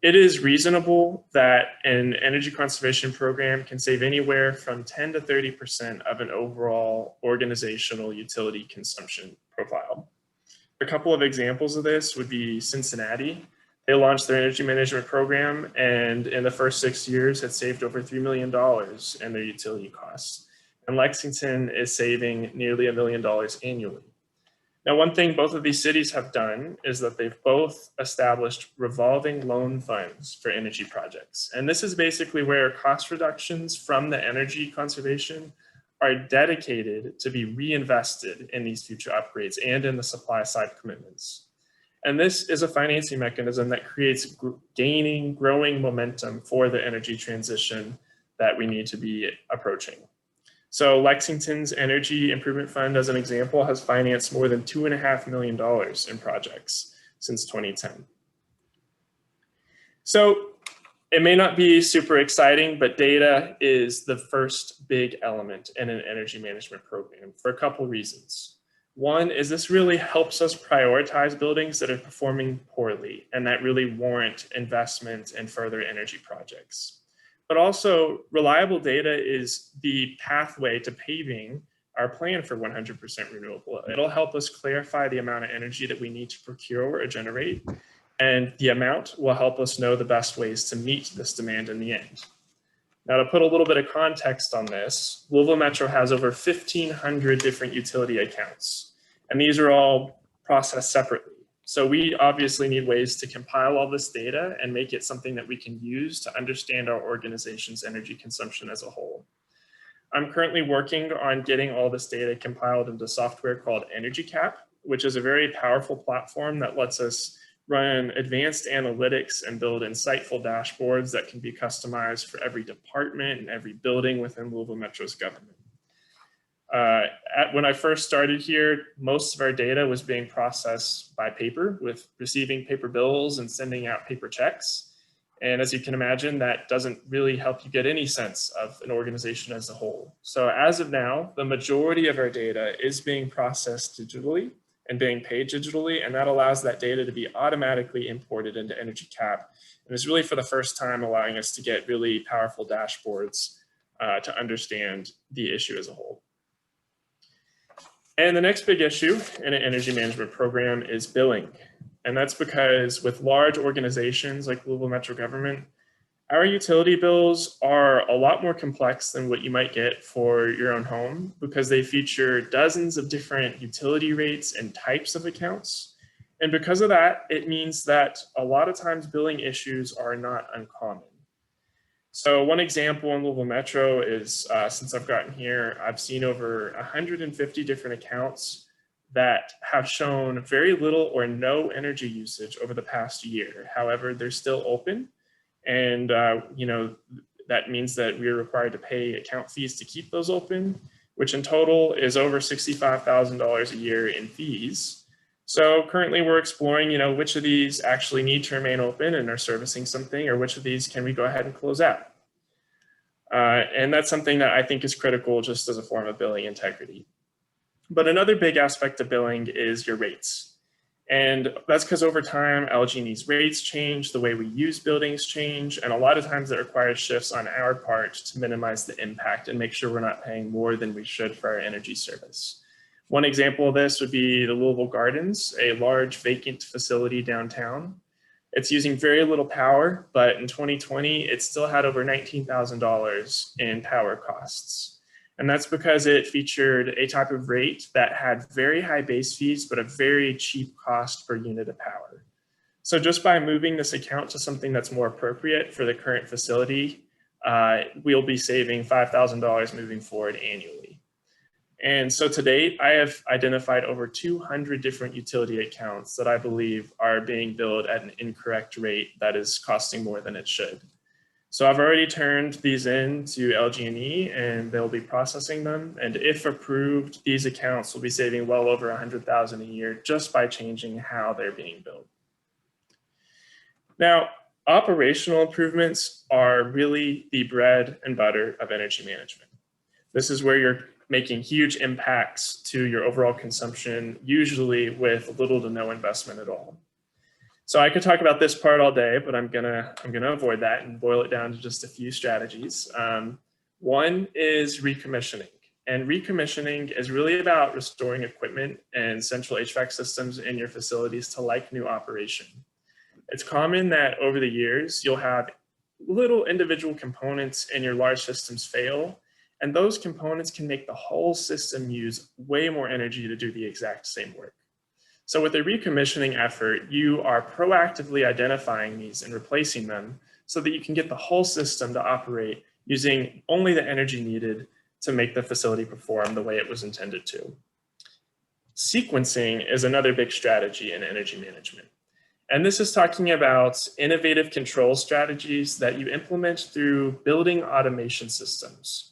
it is reasonable that an energy conservation program can save anywhere from 10 to 30% of an overall organizational utility consumption profile. A couple of examples of this would be Cincinnati. They launched their energy management program, and in the first 6 years had saved over $3 million in their utility costs. And Lexington is saving nearly $1 million annually. Now, one thing both of these cities have done is that they've both established revolving loan funds for energy projects. And this is basically where cost reductions from the energy conservation are dedicated to be reinvested in these future upgrades and in the supply side commitments. And this is a financing mechanism that creates growing momentum for the energy transition that we need to be approaching. So Lexington's Energy Improvement Fund, as an example, has financed more than $2.5 million in projects since 2010. So it may not be super exciting, but data is the first big element in an energy management program for a couple reasons. One is this really helps us prioritize buildings that are performing poorly and that really warrant investment in further energy projects. But also, reliable data is the pathway to paving our plan for 100% renewable. It'll help us clarify the amount of energy that we need to procure or generate, and the amount will help us know the best ways to meet this demand in the end. Now, to put a little bit of context on this, Louisville Metro has over 1,500 different utility accounts, and these are all processed separately. So we obviously need ways to compile all this data and make it something that we can use to understand our organization's energy consumption as a whole. I'm currently working on getting all this data compiled into software called EnergyCap, which is a very powerful platform that lets us run advanced analytics and build insightful dashboards that can be customized for every department and every building within Louisville Metro's government. When I first started here, most of our data was being processed by paper, with receiving paper bills and sending out paper checks. And as you can imagine, that doesn't really help you get any sense of an organization as a whole. So as of now, the majority of our data is being processed digitally and being paid digitally, and that allows that data to be automatically imported into EnergyCap. And it's really for the first time allowing us to get really powerful dashboards to understand the issue as a whole. And the next big issue in an energy management program is billing. And that's because with large organizations like Louisville Metro Government, our utility bills are a lot more complex than what you might get for your own home, because they feature dozens of different utility rates and types of accounts. And because of that, it means that a lot of times billing issues are not uncommon. So one example in Louisville Metro is, since I've gotten here, I've seen over 150 different accounts that have shown very little or no energy usage over the past year. However, they're still open. And that means that we're required to pay account fees to keep those open, which in total is over $65,000 a year in fees. So currently we're exploring, which of these actually need to remain open and are servicing something, or which of these can we go ahead and close out. And that's something that I think is critical just as a form of billing integrity. But another big aspect of billing is your rates. And that's because over time, LG&E's rates change, the way we use buildings change, and a lot of times that requires shifts on our part to minimize the impact and make sure we're not paying more than we should for our energy service. One example of this would be the Louisville Gardens, a large vacant facility downtown. It's using very little power, but in 2020, it still had over $19,000 in power costs. And that's because it featured a type of rate that had very high base fees, but a very cheap cost per unit of power. So just by moving this account to something that's more appropriate for the current facility, we'll be saving $5,000 moving forward annually. And so to date, I have identified over 200 different utility accounts that I believe are being billed at an incorrect rate that is costing more than it should. So I've already turned these in to LG&E and they'll be processing them. And if approved, these accounts will be saving well over $100,000 a year just by changing how they're being billed. Now, operational improvements are really the bread and butter of energy management. This is where you're making huge impacts to your overall consumption, usually with little to no investment at all. So I could talk about this part all day, but I'm gonna avoid that and boil it down to just a few strategies. One is recommissioning. And recommissioning is really about restoring equipment and central HVAC systems in your facilities to like new operation. It's common that over the years, you'll have little individual components in your large systems fail, and those components can make the whole system use way more energy to do the exact same work. So with a recommissioning effort, you are proactively identifying these and replacing them so that you can get the whole system to operate using only the energy needed to make the facility perform the way it was intended to. Sequencing is another big strategy in energy management. And this is talking about innovative control strategies that you implement through building automation systems.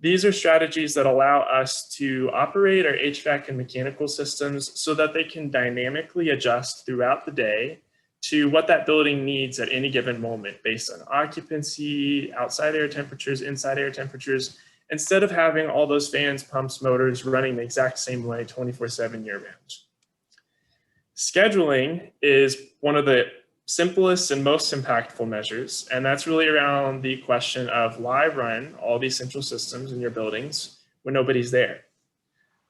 These are strategies that allow us to operate our HVAC and mechanical systems so that they can dynamically adjust throughout the day to what that building needs at any given moment based on occupancy, outside air temperatures, inside air temperatures, instead of having all those fans, pumps, motors running the exact same way 24/7 year round. Scheduling is one of the simplest and most impactful measures, and that's really around the question of why run all these central systems in your buildings when nobody's there.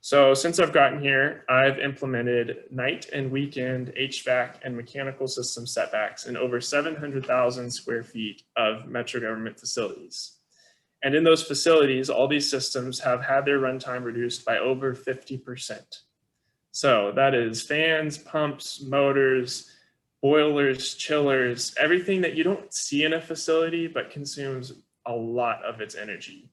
So since I've gotten here, I've implemented night and weekend HVAC and mechanical system setbacks in over 700,000 square feet of Metro government facilities. And in those facilities, all these systems have had their runtime reduced by over 50%. So that is fans, pumps, motors, boilers, chillers, everything that you don't see in a facility but consumes a lot of its energy.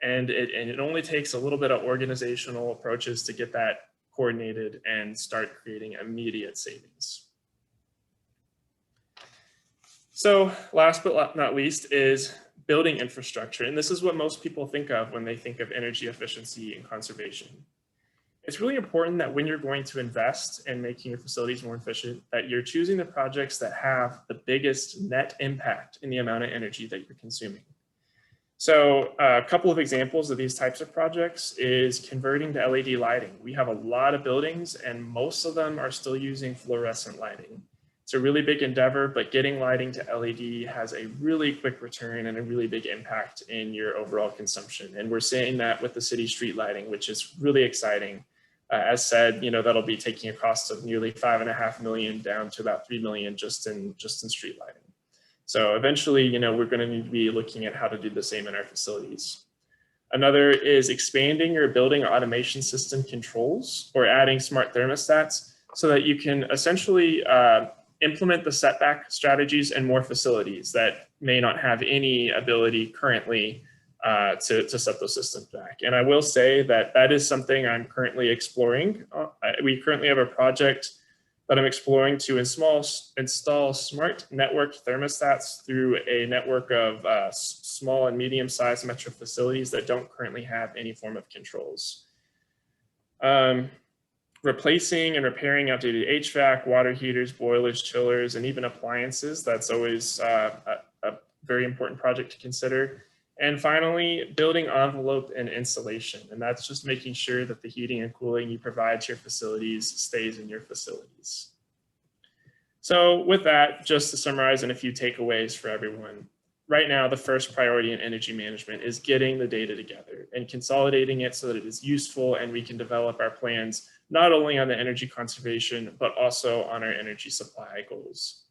And it only takes a little bit of organizational approaches to get that coordinated and start creating immediate savings. So last but not least is building infrastructure. And this is what most people think of when they think of energy efficiency and conservation. It's really important that when you're going to invest in making your facilities more efficient, that you're choosing the projects that have the biggest net impact in the amount of energy that you're consuming. So a couple of examples of these types of projects is converting to LED lighting. We have a lot of buildings and most of them are still using fluorescent lighting. It's a really big endeavor, but getting lighting to LED has a really quick return and a really big impact in your overall consumption. And we're seeing that with the city street lighting, which is really exciting. As said, that'll be taking a cost of nearly $5.5 million down to about $3 million just in street lighting. So eventually, we're going to need to be looking at how to do the same in our facilities. Another is expanding your building automation system controls or adding smart thermostats so that you can essentially implement the setback strategies in more facilities that may not have any ability currently to set those systems back. And I will say that that is something I'm currently exploring. We currently have a project that I'm exploring to install smart network thermostats through a network of small and medium-sized metro facilities that don't currently have any form of controls. Replacing and repairing outdated HVAC, water heaters, boilers, chillers, and even appliances. That's always a very important project to consider. And finally, building envelope and insulation. And that's just making sure that the heating and cooling you provide to your facilities stays in your facilities. So with that, just to summarize and a few takeaways for everyone. Right now, the first priority in energy management is getting the data together and consolidating it so that it is useful and we can develop our plans not only on the energy conservation, but also on our energy supply goals.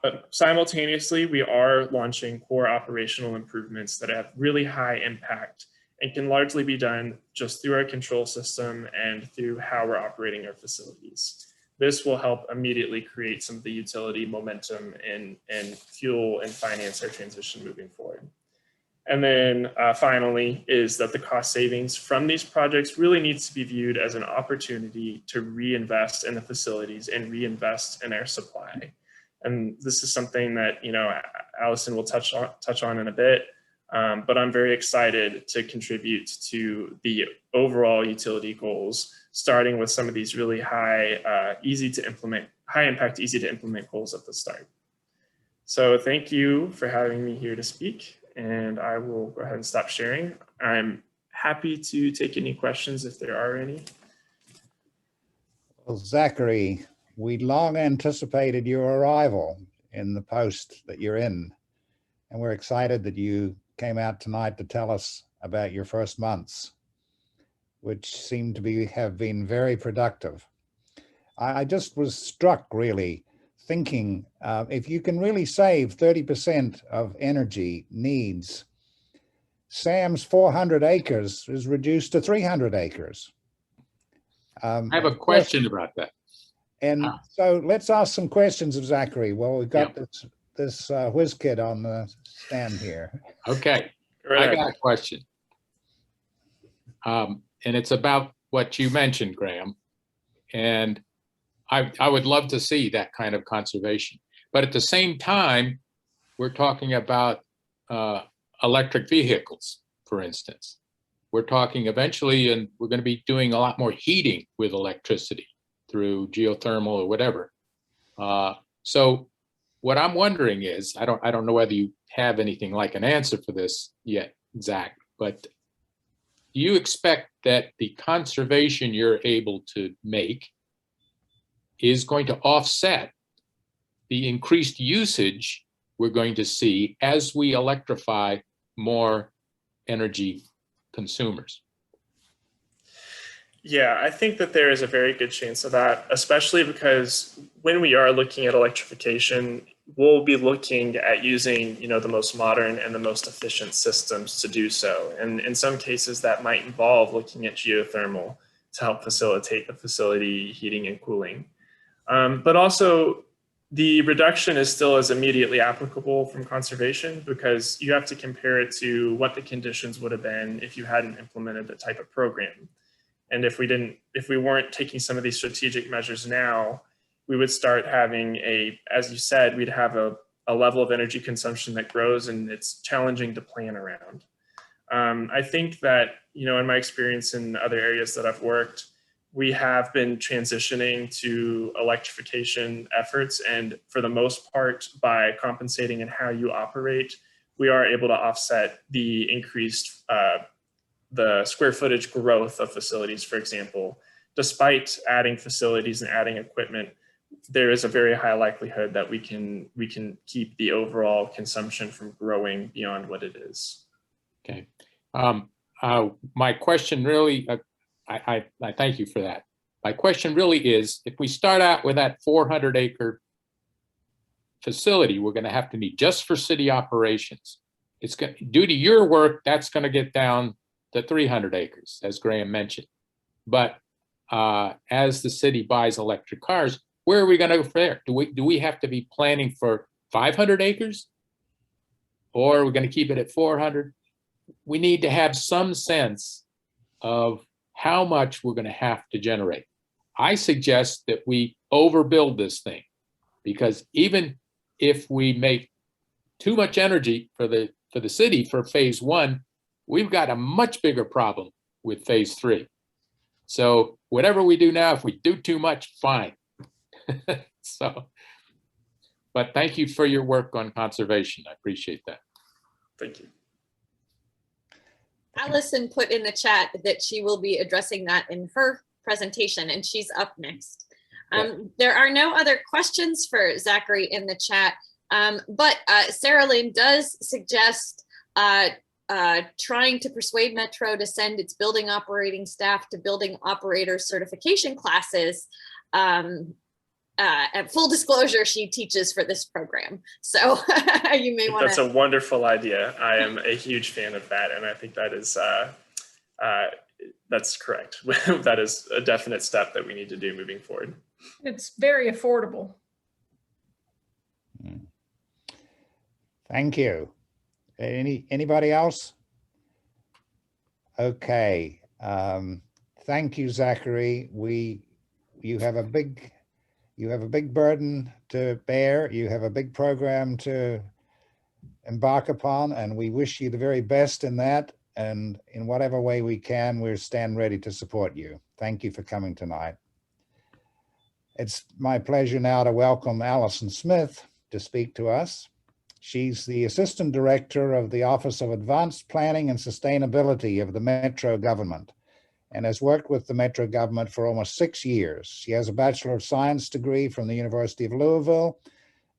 But simultaneously, we are launching core operational improvements that have really high impact and can largely be done just through our control system and through how we're operating our facilities. This will help immediately create some of the utility momentum and fuel and finance our transition moving forward. And then finally is that the cost savings from these projects really needs to be viewed as an opportunity to reinvest in the facilities and reinvest in our supply. And this is something that, Allison will touch on in a bit, but I'm very excited to contribute to the overall utility goals, starting with some of these really high impact, easy to implement goals at the start. So thank you for having me here to speak, and I will go ahead and stop sharing. I'm happy to take any questions if there are any. Well, Zachary, we long anticipated your arrival in the post that you're in, and we're excited that you came out tonight to tell us about your first months, which seem to have been very productive. I just was struck really thinking if you can really save 30% of energy needs, Sam's 400 acres is reduced to 300 acres. I have a question about that. And so let's ask some questions of Zachary. Well, we've got this whiz kid on the stand here. Okay, I got a question. And it's about what you mentioned, Graham. And I would love to see that kind of conservation. But at the same time, we're talking about electric vehicles, for instance. We're talking eventually, and we're going to be doing a lot more heating with electricity through geothermal or whatever. So what I'm wondering is, I don't know whether you have anything like an answer for this yet, Zach, but do you expect that the conservation you're able to make is going to offset the increased usage we're going to see as we electrify more energy consumers? Yeah, I think that there is a very good chance of that, especially because when we are looking at electrification, we'll be looking at using, the most modern and the most efficient systems to do so. And in some cases that might involve looking at geothermal. to help facilitate the facility heating and cooling. But also, the reduction is still as immediately applicable from conservation because you have to compare it to what the conditions would have been if you hadn't implemented the type of program. And if we weren't taking some of these strategic measures now, we would start having as you said, we'd have a level of energy consumption that grows, and it's challenging to plan around. I think that, in my experience in other areas that I've worked, we have been transitioning to electrification efforts, and for the most part, by compensating in how you operate, we are able to offset the increased the square footage growth of facilities, for example. Despite adding facilities and adding equipment, there is a very high likelihood that we can keep the overall consumption from growing beyond what it is. Okay. My question really, I thank you for that. My question really is, if we start out with that 400-acre facility, we're going to have to need just for city operations. It's going, due to your work, that's going to get down to 300 acres, as Graham mentioned. But as the city buys electric cars, where are we going to go from there? Do we have to be planning for 500 acres? Or are we going to keep it at 400? We need to have some sense of how much we're going to have to generate. I suggest that we overbuild this thing, because even if we make too much energy for the city for phase 1, we've got a much bigger problem with phase 3. So whatever we do now, if we do too much, fine. But thank you for your work on conservation. I appreciate that. Thank you. Allison put in the chat that she will be addressing that in her presentation, and she's up next. There are no other questions for Zachary in the chat, but Sarah Lynn does suggest trying to persuade Metro to send its building operating staff to building operator certification classes. At full disclosure, she teaches for this program. So you may want to. That's a wonderful idea. I am a huge fan of that. And I think that is, that's correct. That is a definite step that we need to do moving forward. It's very affordable. Thank you. Anybody else? Okay. Thank you, Zachary. You have a big burden to bear. You have a big program to embark upon, and we wish you the very best in that. And in whatever way we can, we'll stand ready to support you. Thank you for coming tonight. It's my pleasure now to welcome Allison Smith to speak to us. She's the Assistant Director of the Office of Advanced Planning and Sustainability of the Metro Government, and has worked with the Metro government for almost 6 years. She has a Bachelor of Science degree from the University of Louisville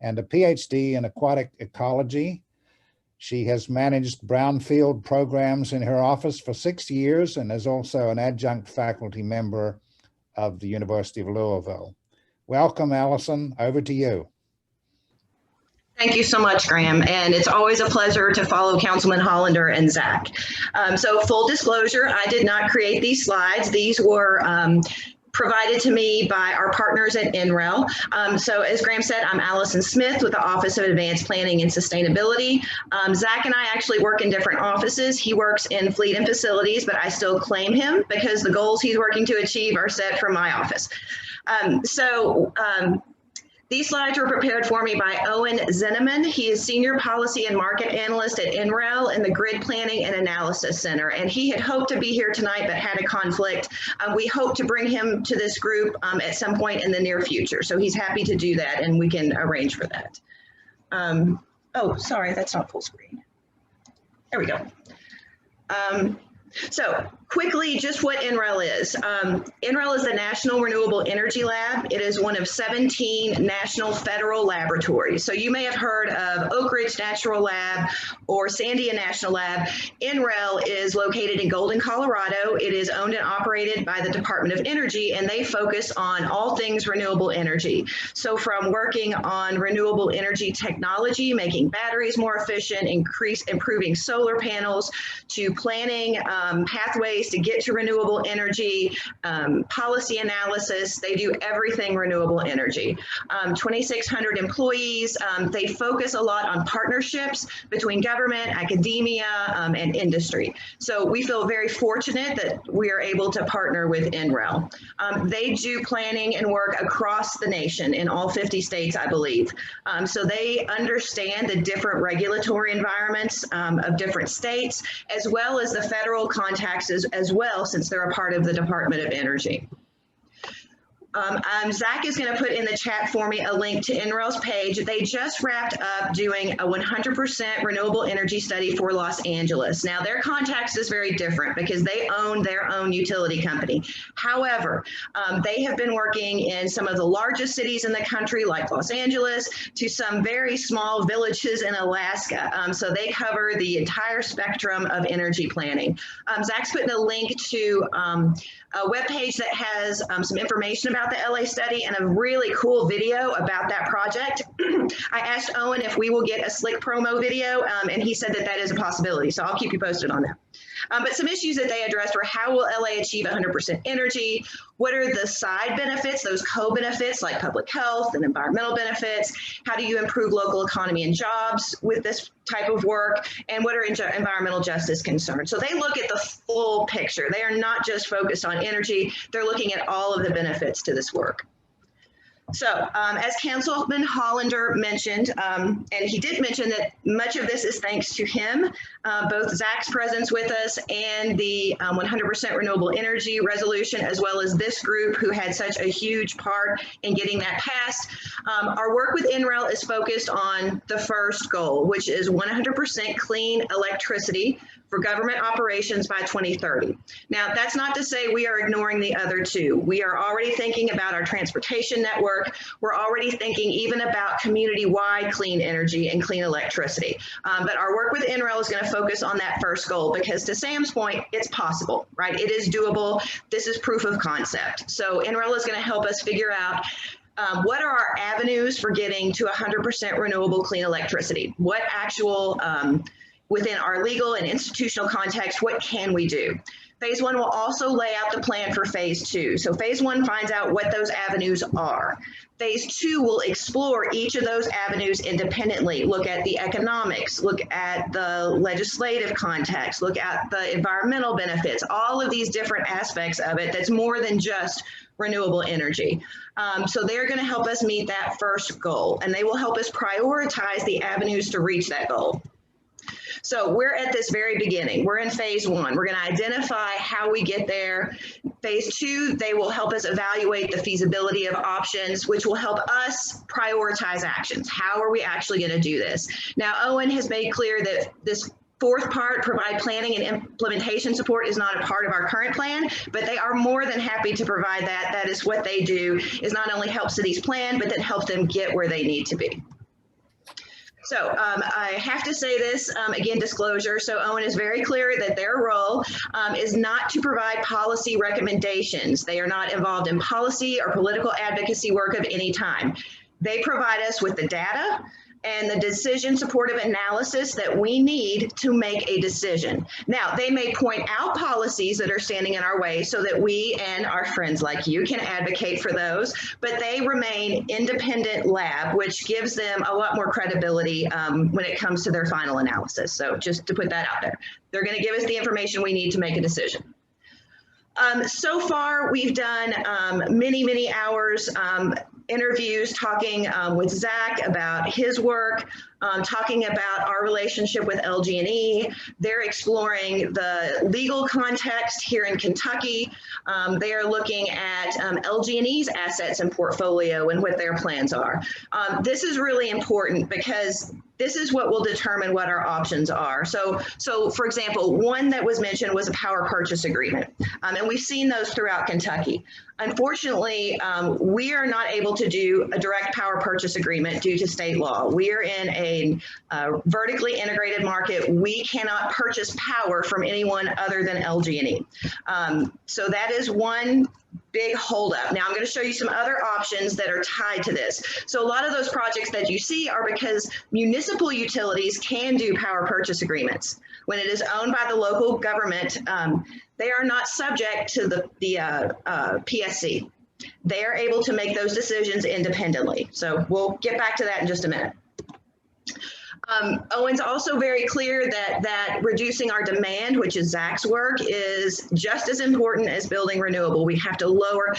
and a PhD in aquatic ecology. She has managed brownfield programs in her office for 6 years and is also an adjunct faculty member of the University of Louisville. Welcome, Allison. Over to you. Thank you so much, Graham. And it's always a pleasure to follow Councilman Hollander and Zach. So full disclosure, I did not create these slides. These were provided to me by our partners at NREL. So as Graham said, I'm Allison Smith with the Office of Advanced Planning and Sustainability. Zach and I actually work in different offices. He works in fleet and facilities, but I still claim him because the goals he's working to achieve are set from my office. These slides were prepared for me by Owen Zinneman. He is Senior Policy and Market Analyst at NREL in the Grid Planning and Analysis Center. And he had hoped to be here tonight, but had a conflict. We hope to bring him to this group at some point in the near future. So he's happy to do that, and we can arrange for that. Oh, sorry, that's not full screen. There we go. So quickly, just what NREL is. NREL is the National Renewable Energy Lab. It is one of 17 national federal laboratories. So you may have heard of Oak Ridge National Lab or Sandia National Lab. NREL is located in Golden, Colorado. It is owned and operated by the Department of Energy, and they focus on all things renewable energy. So from working on renewable energy technology, making batteries more efficient, improving solar panels, to planning pathways to get to renewable energy, policy analysis. They do everything renewable energy. 2,600 employees. They focus a lot on partnerships between government, academia, and industry. So we feel very fortunate that we are able to partner with NREL. They do planning and work across the nation in all 50 states, I believe. So they understand the different regulatory environments of different states, as well as the federal contacts as well, since they're a part of the Department of Energy. Zach is going to put in the chat for me a link to NREL's page. They just wrapped up doing a 100% renewable energy study for Los Angeles. Now, their context is very different because they own their own utility company. However, they have been working in some of the largest cities in the country, like Los Angeles, to some very small villages in Alaska. So they cover the entire spectrum of energy planning. Zach's putting a link to a webpage that has some information about the LA study and a really cool video about that project. I asked Owen if we will get a slick promo video, and he said that that is a possibility. So I'll keep you posted on that. But some issues that they addressed were, how will LA achieve 100% energy? What are the side benefits, those co-benefits like public health and environmental benefits? How do you improve local economy and jobs with this type of work? And what are environmental justice concerns? So they look at the full picture. They are not just focused on energy. They're looking at all of the benefits to this work. So as Councilman Hollander mentioned, and he did mention that much of this is thanks to him, both Zach's presence with us and the 100% renewable energy resolution, as well as this group who had such a huge part in getting that passed. Our work with NREL is focused on the first goal, which is 100% clean electricity for government operations by 2030. Now, that's not to say we are ignoring the other two. We are already thinking about our transportation network. We're already thinking even about community-wide clean energy and clean electricity. But our work with NREL is going to focus on that first goal, because to Sam's point, it's possible, right? It is doable. This is proof of concept. So NREL is going to help us figure out what are our avenues for getting to 100% renewable clean electricity? What actual within our legal and institutional context, what can we do? Phase 1 will also lay out the plan for Phase 2. So Phase 1 finds out what those avenues are. Phase 2 will explore each of those avenues independently, look at the economics, look at the legislative context, look at the environmental benefits, all of these different aspects of it that's more than just renewable energy. So they're going to help us meet that first goal, and they will help us prioritize the avenues to reach that goal. So we're at this very beginning. We're in Phase 1. We're going to identify how we get there. Phase 2, they will help us evaluate the feasibility of options, which will help us prioritize actions. How are we actually going to do this? Now, Owen has made clear that this fourth part, provide planning and implementation support, is not a part of our current plan, but they are more than happy to provide that. That is what they do, is not only help cities plan, but then help them get where they need to be. So I have to say this, again, disclosure. So Owen is very clear that their role is not to provide policy recommendations. They are not involved in policy or political advocacy work of any time. They provide us with the data and the decision supportive analysis that we need to make a decision. Now, they may point out policies that are standing in our way so that we and our friends like you can advocate for those, but they remain independent lab, which gives them a lot more credibility when it comes to their final analysis. So just to put that out there, they're going to give us the information we need to make a decision. So far, we've done many hours interviews talking with Zach about his work, talking about our relationship with LG&E. They're exploring the legal context here in Kentucky. They are looking at LG&E's assets and portfolio and what their plans are. This is really important because this is what will determine what our options are. So for example, one that was mentioned was a power purchase agreement. And we've seen those throughout Kentucky. Unfortunately, we are not able to do a direct power purchase agreement due to state law. We are in a vertically integrated market. We cannot purchase power from anyone other than LG&E. So that is one big holdup. Now I'm going to show you some other options that are tied to this. So a lot of those projects that you see are because municipal utilities can do power purchase agreements. When it is owned by the local government, they are not subject to the PSC. They are able to make those decisions independently. So we'll get back to that in just a minute. Owen's also very clear that reducing our demand, which is Zach's work, is just as important as building renewable. We have to lower,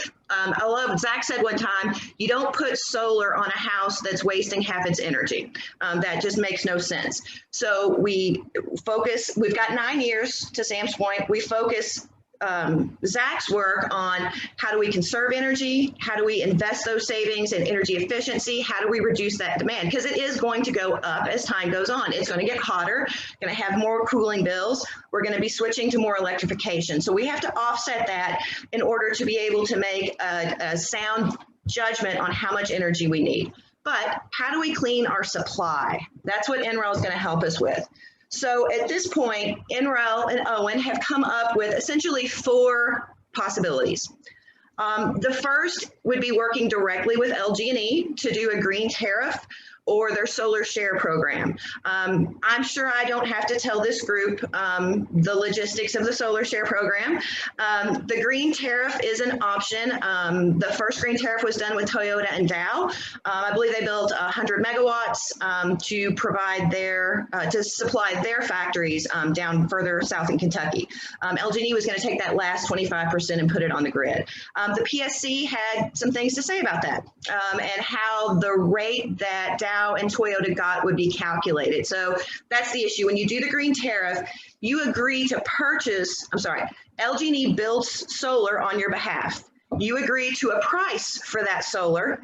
Zach said one time, you don't put solar on a house that's wasting half its energy. That just makes no sense. So we focus, we've got 9 years, to Sam's point, we focus Zach's work on how do we conserve energy, how do we invest those savings in energy efficiency, how do we reduce that demand, because it is going to go up as time goes on. It's going to get hotter, going to have more cooling bills. We're going to be switching to more electrification. So we have to offset that in order to be able to make a sound judgment on how much energy we need. But how do we clean our supply? That's what NREL is going to help us with. So at this point, NREL and Owen have come up with essentially 4 possibilities. The first would be working directly with LG&E to do a green tariff or their solar share program. I'm sure I don't have to tell this group the logistics of the solar share program. The green tariff is an option. The first green tariff was done with Toyota and Dow. I believe they built 100 megawatts to provide their, to supply their factories down further south in Kentucky. LG&E was going to take that last 25% and put it on the grid. The PSC had some things to say about that and how the rate that Dow and Toyota got would be calculated. So that's the issue. When you do the green tariff, you agree to purchase, LG&E builds solar on your behalf. You agree to a price for that solar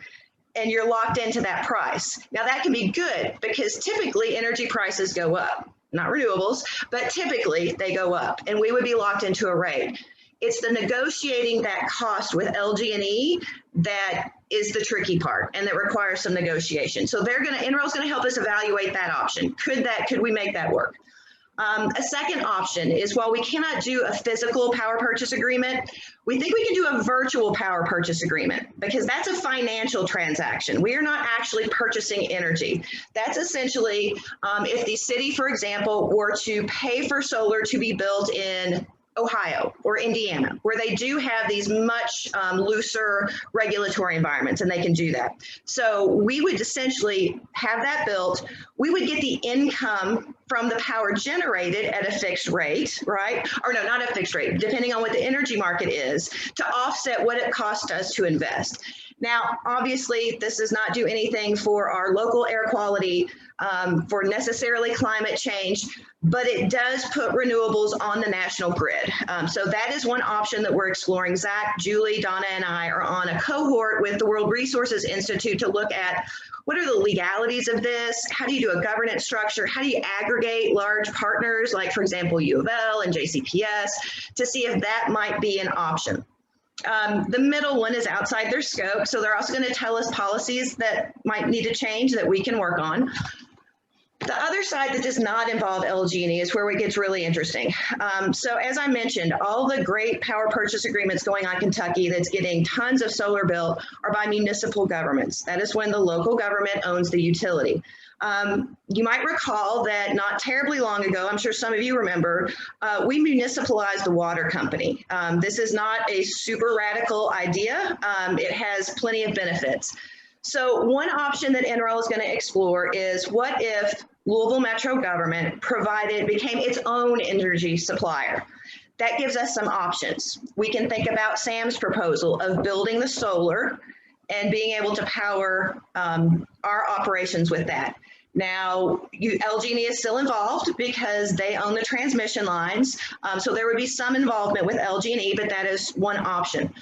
and you're locked into that price. Now that can be good because typically energy prices go up, not renewables, but typically they go up and we would be locked into a rate. It's the negotiating that cost with LG&E that is the tricky part and that requires some negotiation. So NREL's gonna help us evaluate that option. Could we make that work? A second option is while we cannot do a physical power purchase agreement, we think we can do a virtual power purchase agreement because that's a financial transaction. We are not actually purchasing energy. That's essentially if the city, for example, were to pay for solar to be built in Ohio or Indiana, where they do have these much looser regulatory environments and they can do that. So we would essentially have that built. We would get the income from the power generated at a fixed rate, right? Or no, not a fixed rate, depending on what the energy market is, to offset what it costs us to invest. Now, obviously, this does not do anything for our local air quality, for necessarily climate change, but it does put renewables on the national grid. So that is one option that we're exploring. Zach, Julie, Donna, and I are on a cohort with the World Resources Institute to look at what are the legalities of this? How do you do a governance structure? How do you aggregate large partners, like, for example, U of L and JCPS, to see if that might be an option. The middle one is outside their scope. So they're also going to tell us policies that might need to change that we can work on. The other side that does not involve LG&E is where it gets really interesting. So as I mentioned, all the great power purchase agreements going on in Kentucky that's getting tons of solar built are by municipal governments. That is when the local government owns the utility. You might recall that not terribly long ago, I'm sure some of you remember, we municipalized the water company. This is not a super radical idea. It has plenty of benefits. So one option that NREL is going to explore is what if Louisville Metro government became its own energy supplier? That gives us some options. We can think about Sam's proposal of building the solar and being able to power our operations with that. Now, LG&E is still involved because they own the transmission lines. So there would be some involvement with LG&E, but that is one option.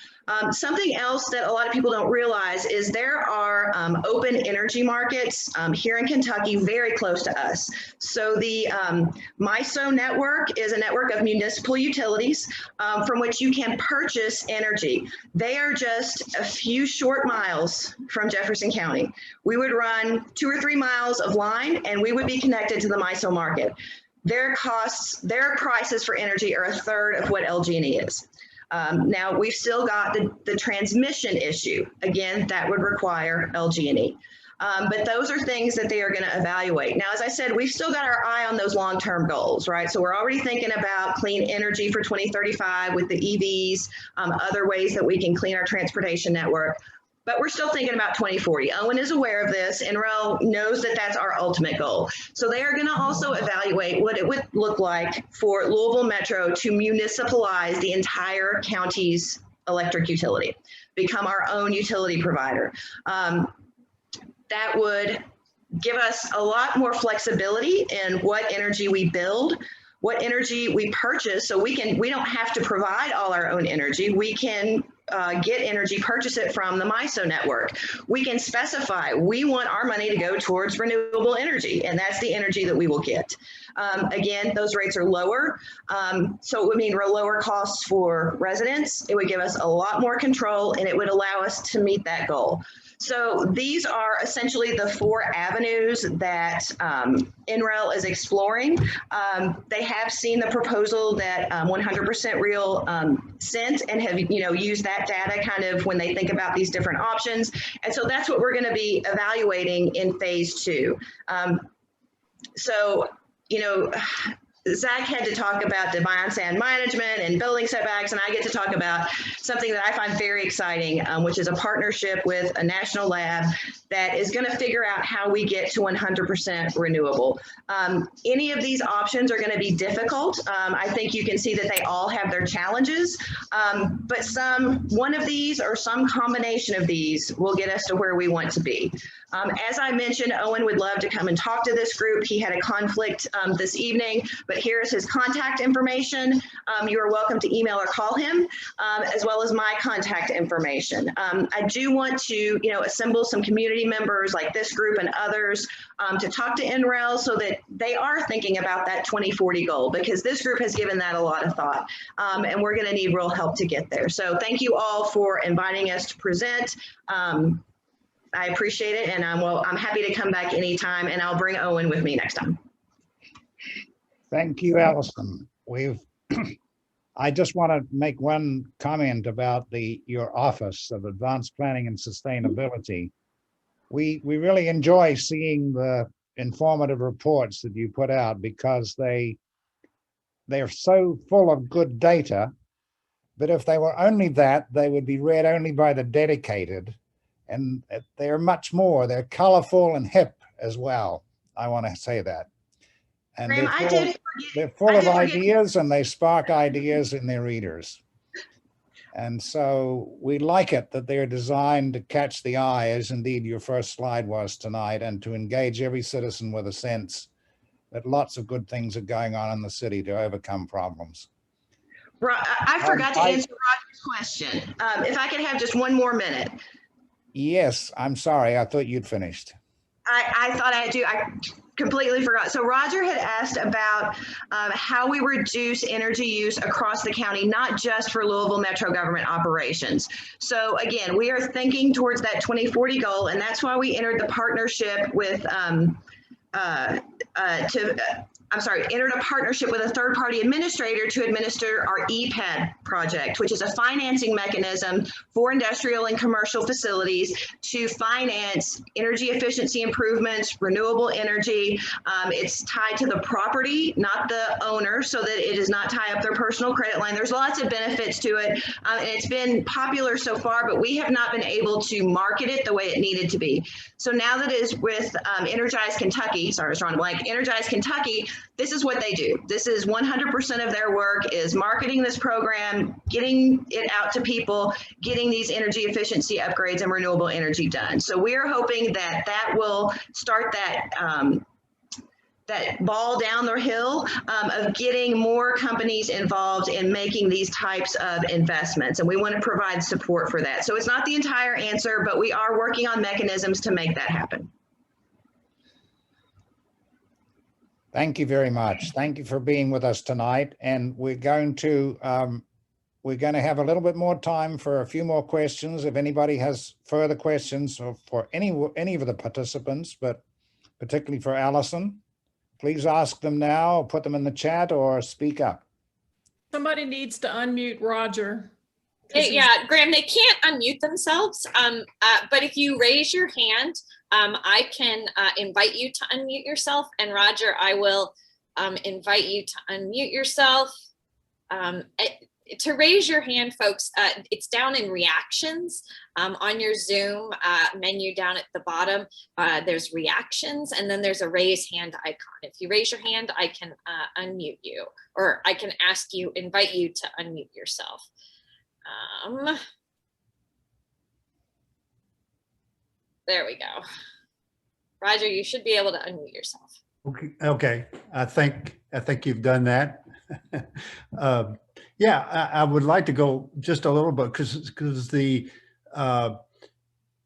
Something else that a lot of people don't realize is there are open energy markets here in Kentucky very close to us. So the MISO network is a network of municipal utilities from which you can purchase energy. They are just a few short miles from Jefferson County. We would run 2 or 3 miles of line and we would be connected to the MISO market. Their prices for energy are a third of what LG&E is. Now, we've still got the transmission issue. Again, that would require LG&E. But those are things that they are going to evaluate. Now, as I said, we've still got our eye on those long-term goals, right? So we're already thinking about clean energy for 2035 with the EVs, other ways that we can clean our transportation network. But we're still thinking about 2040. Owen is aware of this. NREL knows that that's our ultimate goal. So they are going to also evaluate what it would look like for Louisville Metro to municipalize the entire county's electric utility, become our own utility provider. That would give us a lot more flexibility in what energy we build, what energy we purchase. So we don't have to provide all our own energy. We can get energy, purchase it from the MISO network. We can specify, we want our money to go towards renewable energy, and that's the energy that we will get. Again, those rates are lower. So it would mean lower costs for residents. It would give us a lot more control, and it would allow us to meet that goal. So these are essentially the 4 avenues that NREL is exploring. They have seen the proposal that 100% Real sent and have used that data kind of when they think about these different options. And so that's what we're going to be evaluating in phase 2. Zach had to talk about demand sand management and building setbacks, and I get to talk about something that I find very exciting, which is a partnership with a national lab that is going to figure out how we get to 100% renewable. Any of these options are going to be difficult. I think you can see that they all have their challenges, but one of these or some combination of these will get us to where we want to be. As I mentioned, Owen would love to come and talk to this group. He had a conflict this evening, but here's his contact information. You are welcome to email or call him, as well as my contact information. I do want to, assemble some community members like this group and others to talk to NREL so that they are thinking about that 2040 goal, because this group has given that a lot of thought, and we're going to need real help to get there. So thank you all for inviting us to present. I appreciate it, and I'm happy to come back anytime, and I'll bring Owen with me next time. Thank you, Allison. I just want to make one comment about your Office of Advanced Planning and Sustainability. We really enjoy seeing the informative reports that you put out, because they're so full of good data. But if they were only that, they would be read only by the dedicated. And they're much more. They're colorful and hip as well. I want to say that. And Graham, they're full of ideas, and they spark ideas in their readers. And so we like it that they're designed to catch the eye, as indeed your first slide was tonight, and to engage every citizen with a sense that lots of good things are going on in the city to overcome problems. I forgot to answer Roger's question. If I could have just one more minute. Yes, I'm sorry. I thought you'd finished. I thought I do. I completely forgot. So Roger had asked about how we reduce energy use across the county, not just for Louisville Metro government operations. So again, we are thinking towards that 2040 goal, and that's why we entered the partnership with entered a partnership with a third-party administrator to administer our EPAD project, which is a financing mechanism for industrial and commercial facilities to finance energy efficiency improvements, renewable energy. It's tied to the property, not the owner, so that it does not tie up their personal credit line. There's lots of benefits to it, and it's been popular so far, but we have not been able to market it the way it needed to be. So now that it is with Energize Kentucky, sorry, I was drawing a blank, Energize Kentucky, this is what they do. This is 100% of their work is marketing this program, getting it out to people, getting these energy efficiency upgrades and renewable energy done. So we are hoping that that will start that that ball down the hill of getting more companies involved in making these types of investments. And we want to provide support for that. So it's not the entire answer, but we are working on mechanisms to make that happen. Thank you very much. Thank you for being with us tonight. And we're going to have a little bit more time for a few more questions. If anybody has further questions for any of the participants, but particularly for Allison, please ask them now, put them in the chat, or speak up. Somebody needs to unmute Roger. Yeah, Graham, they can't unmute themselves, but if you raise your hand, I can invite you to unmute yourself. And Roger, I will invite you to unmute yourself. To raise your hand, folks, it's down in reactions on your Zoom menu down at the bottom. There's reactions, and then there's a raise hand icon. If you raise your hand, I can unmute you, or I can invite you to unmute yourself. There we go. Roger, you should be able to unmute yourself. Okay. I think you've done that. Yeah, I would like to go just a little bit because the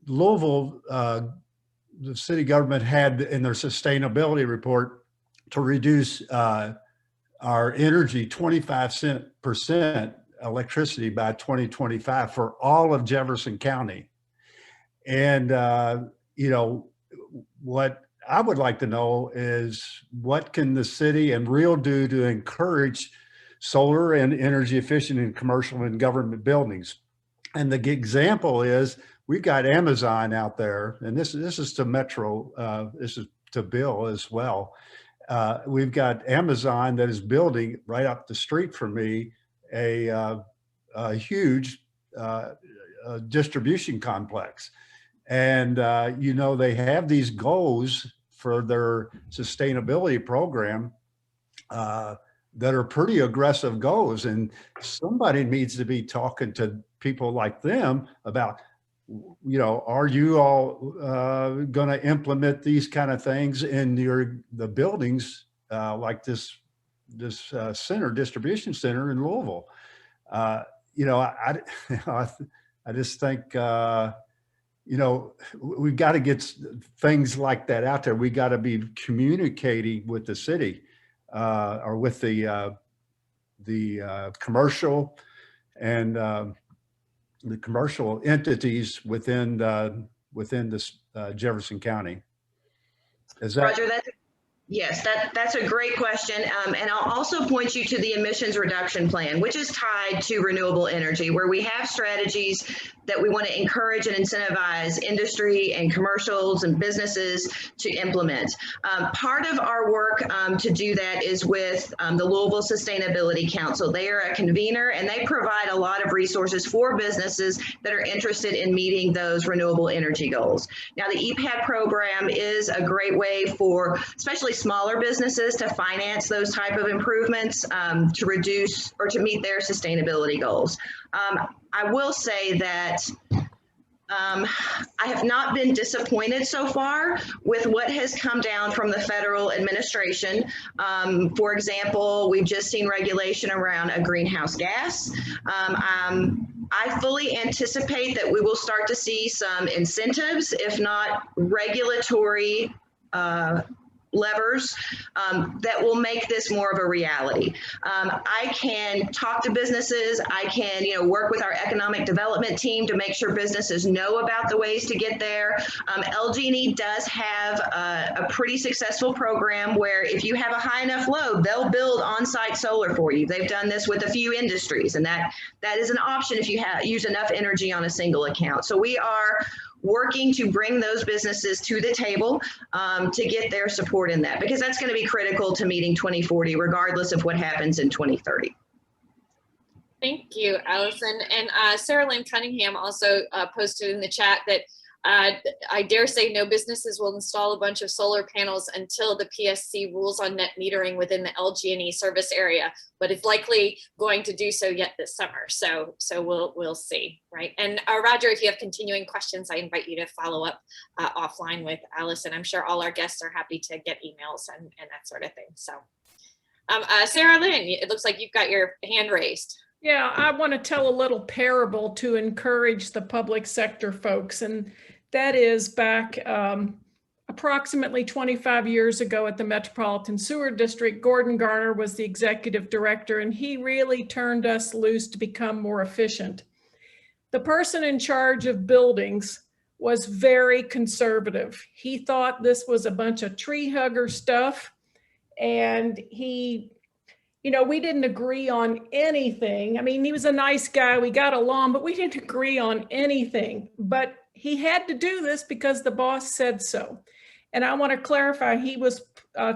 Louisville, the city government had in their sustainability report to reduce our energy 25% electricity by 2025 for all of Jefferson County. And, what I would like to know is what can the city and Real do to encourage solar and energy efficient in commercial and government buildings? And the example is we've got Amazon out there, and this is to Metro, this is to Bill as well. We've got Amazon that is building right up the street from me a huge distribution complex. And, they have these goals for their sustainability program that are pretty aggressive goals. And somebody needs to be talking to people like them about, are you all going to implement these kind of things in the buildings like this distribution center in Louisville? I just think, we've got to get things like that out there. We got to be communicating with the city or with the commercial and the commercial entities within this Jefferson County. Is that? Roger, yes, that's a great question. And I'll also point you to the emissions reduction plan, which is tied to renewable energy, where we have strategies that we want to encourage and incentivize industry and commercials and businesses to implement. Part of our work to do that is with the Louisville Sustainability Council. They are a convener and they provide a lot of resources for businesses that are interested in meeting those renewable energy goals. Now, the EPAD program is a great way for especially smaller businesses to finance those type of improvements to reduce or to meet their sustainability goals. I will say that I have not been disappointed so far with what has come down from the federal administration. For example, we've just seen regulation around a greenhouse gas. I fully anticipate that we will start to see some incentives, if not regulatory levers that will make this more of a reality. I can talk to businesses. I can, work with our economic development team to make sure businesses know about the ways to get there. LG&E does have a pretty successful program where if you have a high enough load, they'll build on-site solar for you. They've done this with a few industries, and that is an option if you use enough energy on a single account. So we are working to bring those businesses to the table to get their support in that, because that's going to be critical to meeting 2040, regardless of what happens in 2030. Thank you, Allison. And Sarah Lynn Cunningham also posted in the chat that I dare say no businesses will install a bunch of solar panels until the PSC rules on net metering within the LG&E service area, but it's likely going to do so yet this summer. So we'll see, right? And Roger, if you have continuing questions, I invite you to follow up offline with Allison. I'm sure all our guests are happy to get emails and that sort of thing. So Sarah Lynn, it looks like you've got your hand raised. Yeah, I want to tell a little parable to encourage the public sector folks. And that is back approximately 25 years ago at the Metropolitan Sewer District, Gordon Garner was the executive director, and he really turned us loose to become more efficient. The person in charge of buildings was very conservative. He thought this was a bunch of tree hugger stuff, and he you know, we didn't agree on anything. I mean, he was a nice guy. We got along, but we didn't agree on anything. But he had to do this because the boss said so. And I want to clarify, he was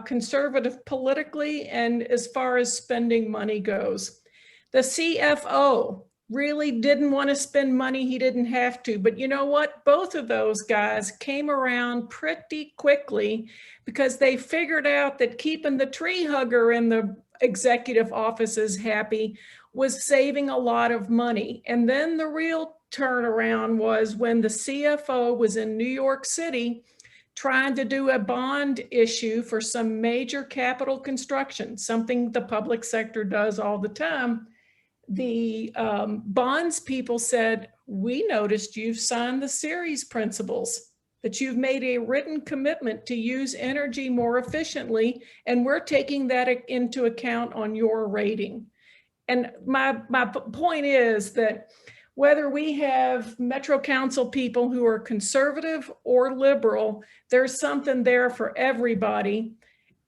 conservative politically and as far as spending money goes. The CFO really didn't want to spend money he didn't have to. But you know what? Both of those guys came around pretty quickly because they figured out that keeping the tree hugger in the executive offices happy was saving a lot of money. And then the real turnaround was when the CFO was in New York City trying to do a bond issue for some major capital construction, something the public sector does all the time. The bonds people said, we noticed you've signed the series principles, that you've made a written commitment to use energy more efficiently, and we're taking that into account on your rating. And my point is that whether we have Metro Council people who are conservative or liberal, there's something there for everybody.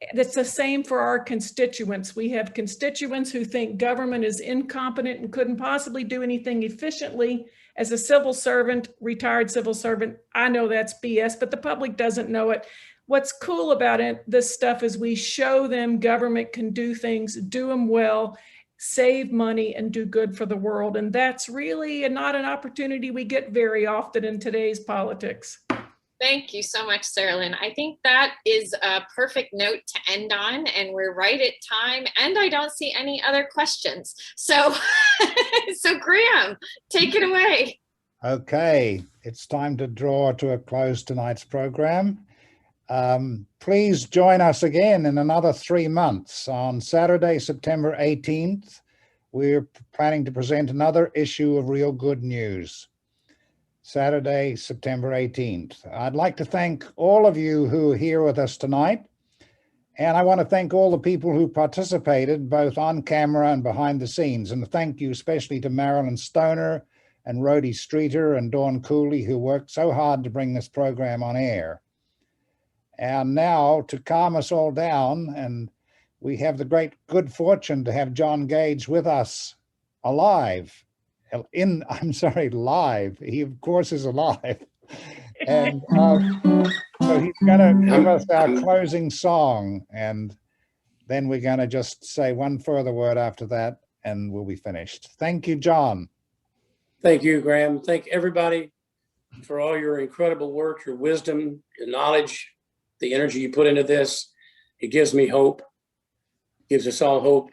It's the same for our constituents. We have constituents who think government is incompetent and couldn't possibly do anything efficiently. As a civil servant, retired civil servant, I know that's BS, but the public doesn't know it. What's cool about this stuff is we show them government can do things, do them well, save money, and do good for the world. And that's really not an opportunity we get very often in today's politics. Thank you so much, Sarah Lynn. I think that is a perfect note to end on, and we're right at time, and I don't see any other questions. So, so Graham, take it away. Okay, it's time to draw to a close tonight's program. Please join us again in another 3 months. On Saturday, September 18th, we're planning to present another issue of Real Good News. Saturday, September 18th. I'd like to thank all of you who are here with us tonight. And I want to thank all the people who participated, both on camera and behind the scenes. And thank you especially to Marilyn Stoner and Rhodey Streeter and Dawn Cooley, who worked so hard to bring this program on air. And now, to calm us all down, and we have the great good fortune to have John Gage with us live. Live. He, of course, is alive. And so he's going to give us our closing song. And then we're going to just say one further word after that, and we'll be finished. Thank you, John. Thank you, Graham. Thank everybody for all your incredible work, your wisdom, your knowledge, the energy you put into this. It gives me hope, gives us all hope.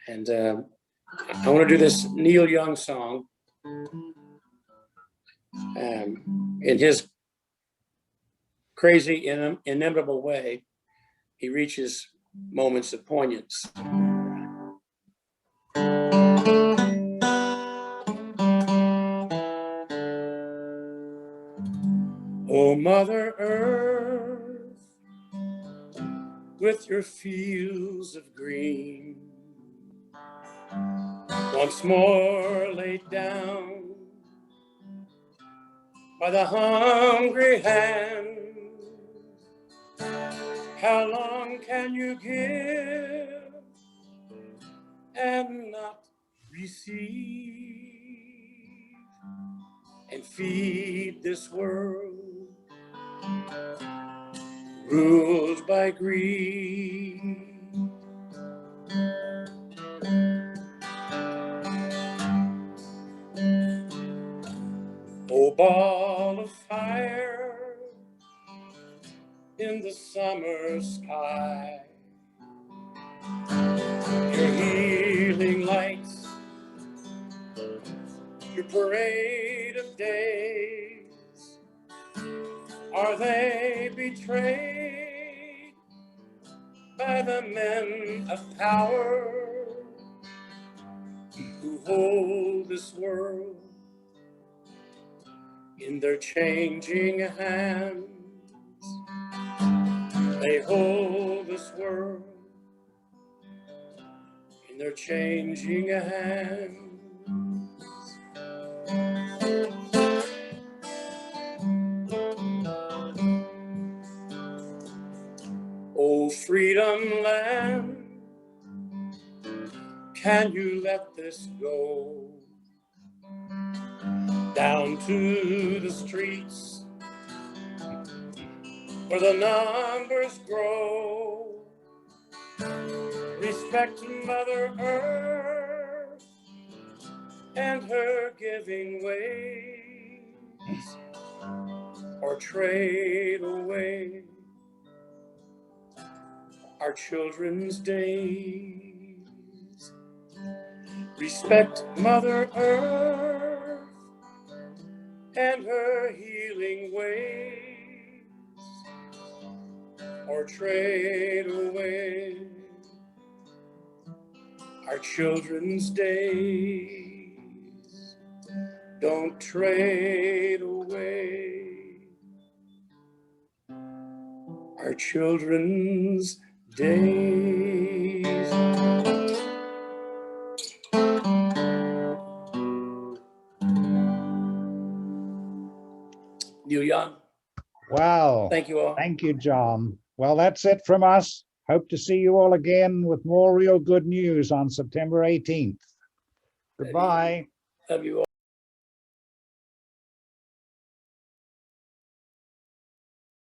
And I want to do this Neil Young song. In his crazy, inimitable way, he reaches moments of poignance. Oh, Mother Earth, with your fields of green, once more laid down by the hungry hand, how long can you give and not receive, and feed this world ruled by greed? Oh, ball of fire in the summer sky, your healing lights, your parade of days, are they betrayed by the men of power who hold this world in their changing hands? They hold this world in their changing hands. Oh, freedom land, can you let this go? Down to the streets where the numbers grow. Respect Mother Earth and her giving ways, or trade away our children's days. Respect Mother Earth and her healing ways, or trade away our children's days. Don't trade away our children's days. Neil Young, Wow. thank you all. Thank you, John. Well, that's it from us. Hope to see you all again with more real good news on September 18th. Goodbye. Love you all.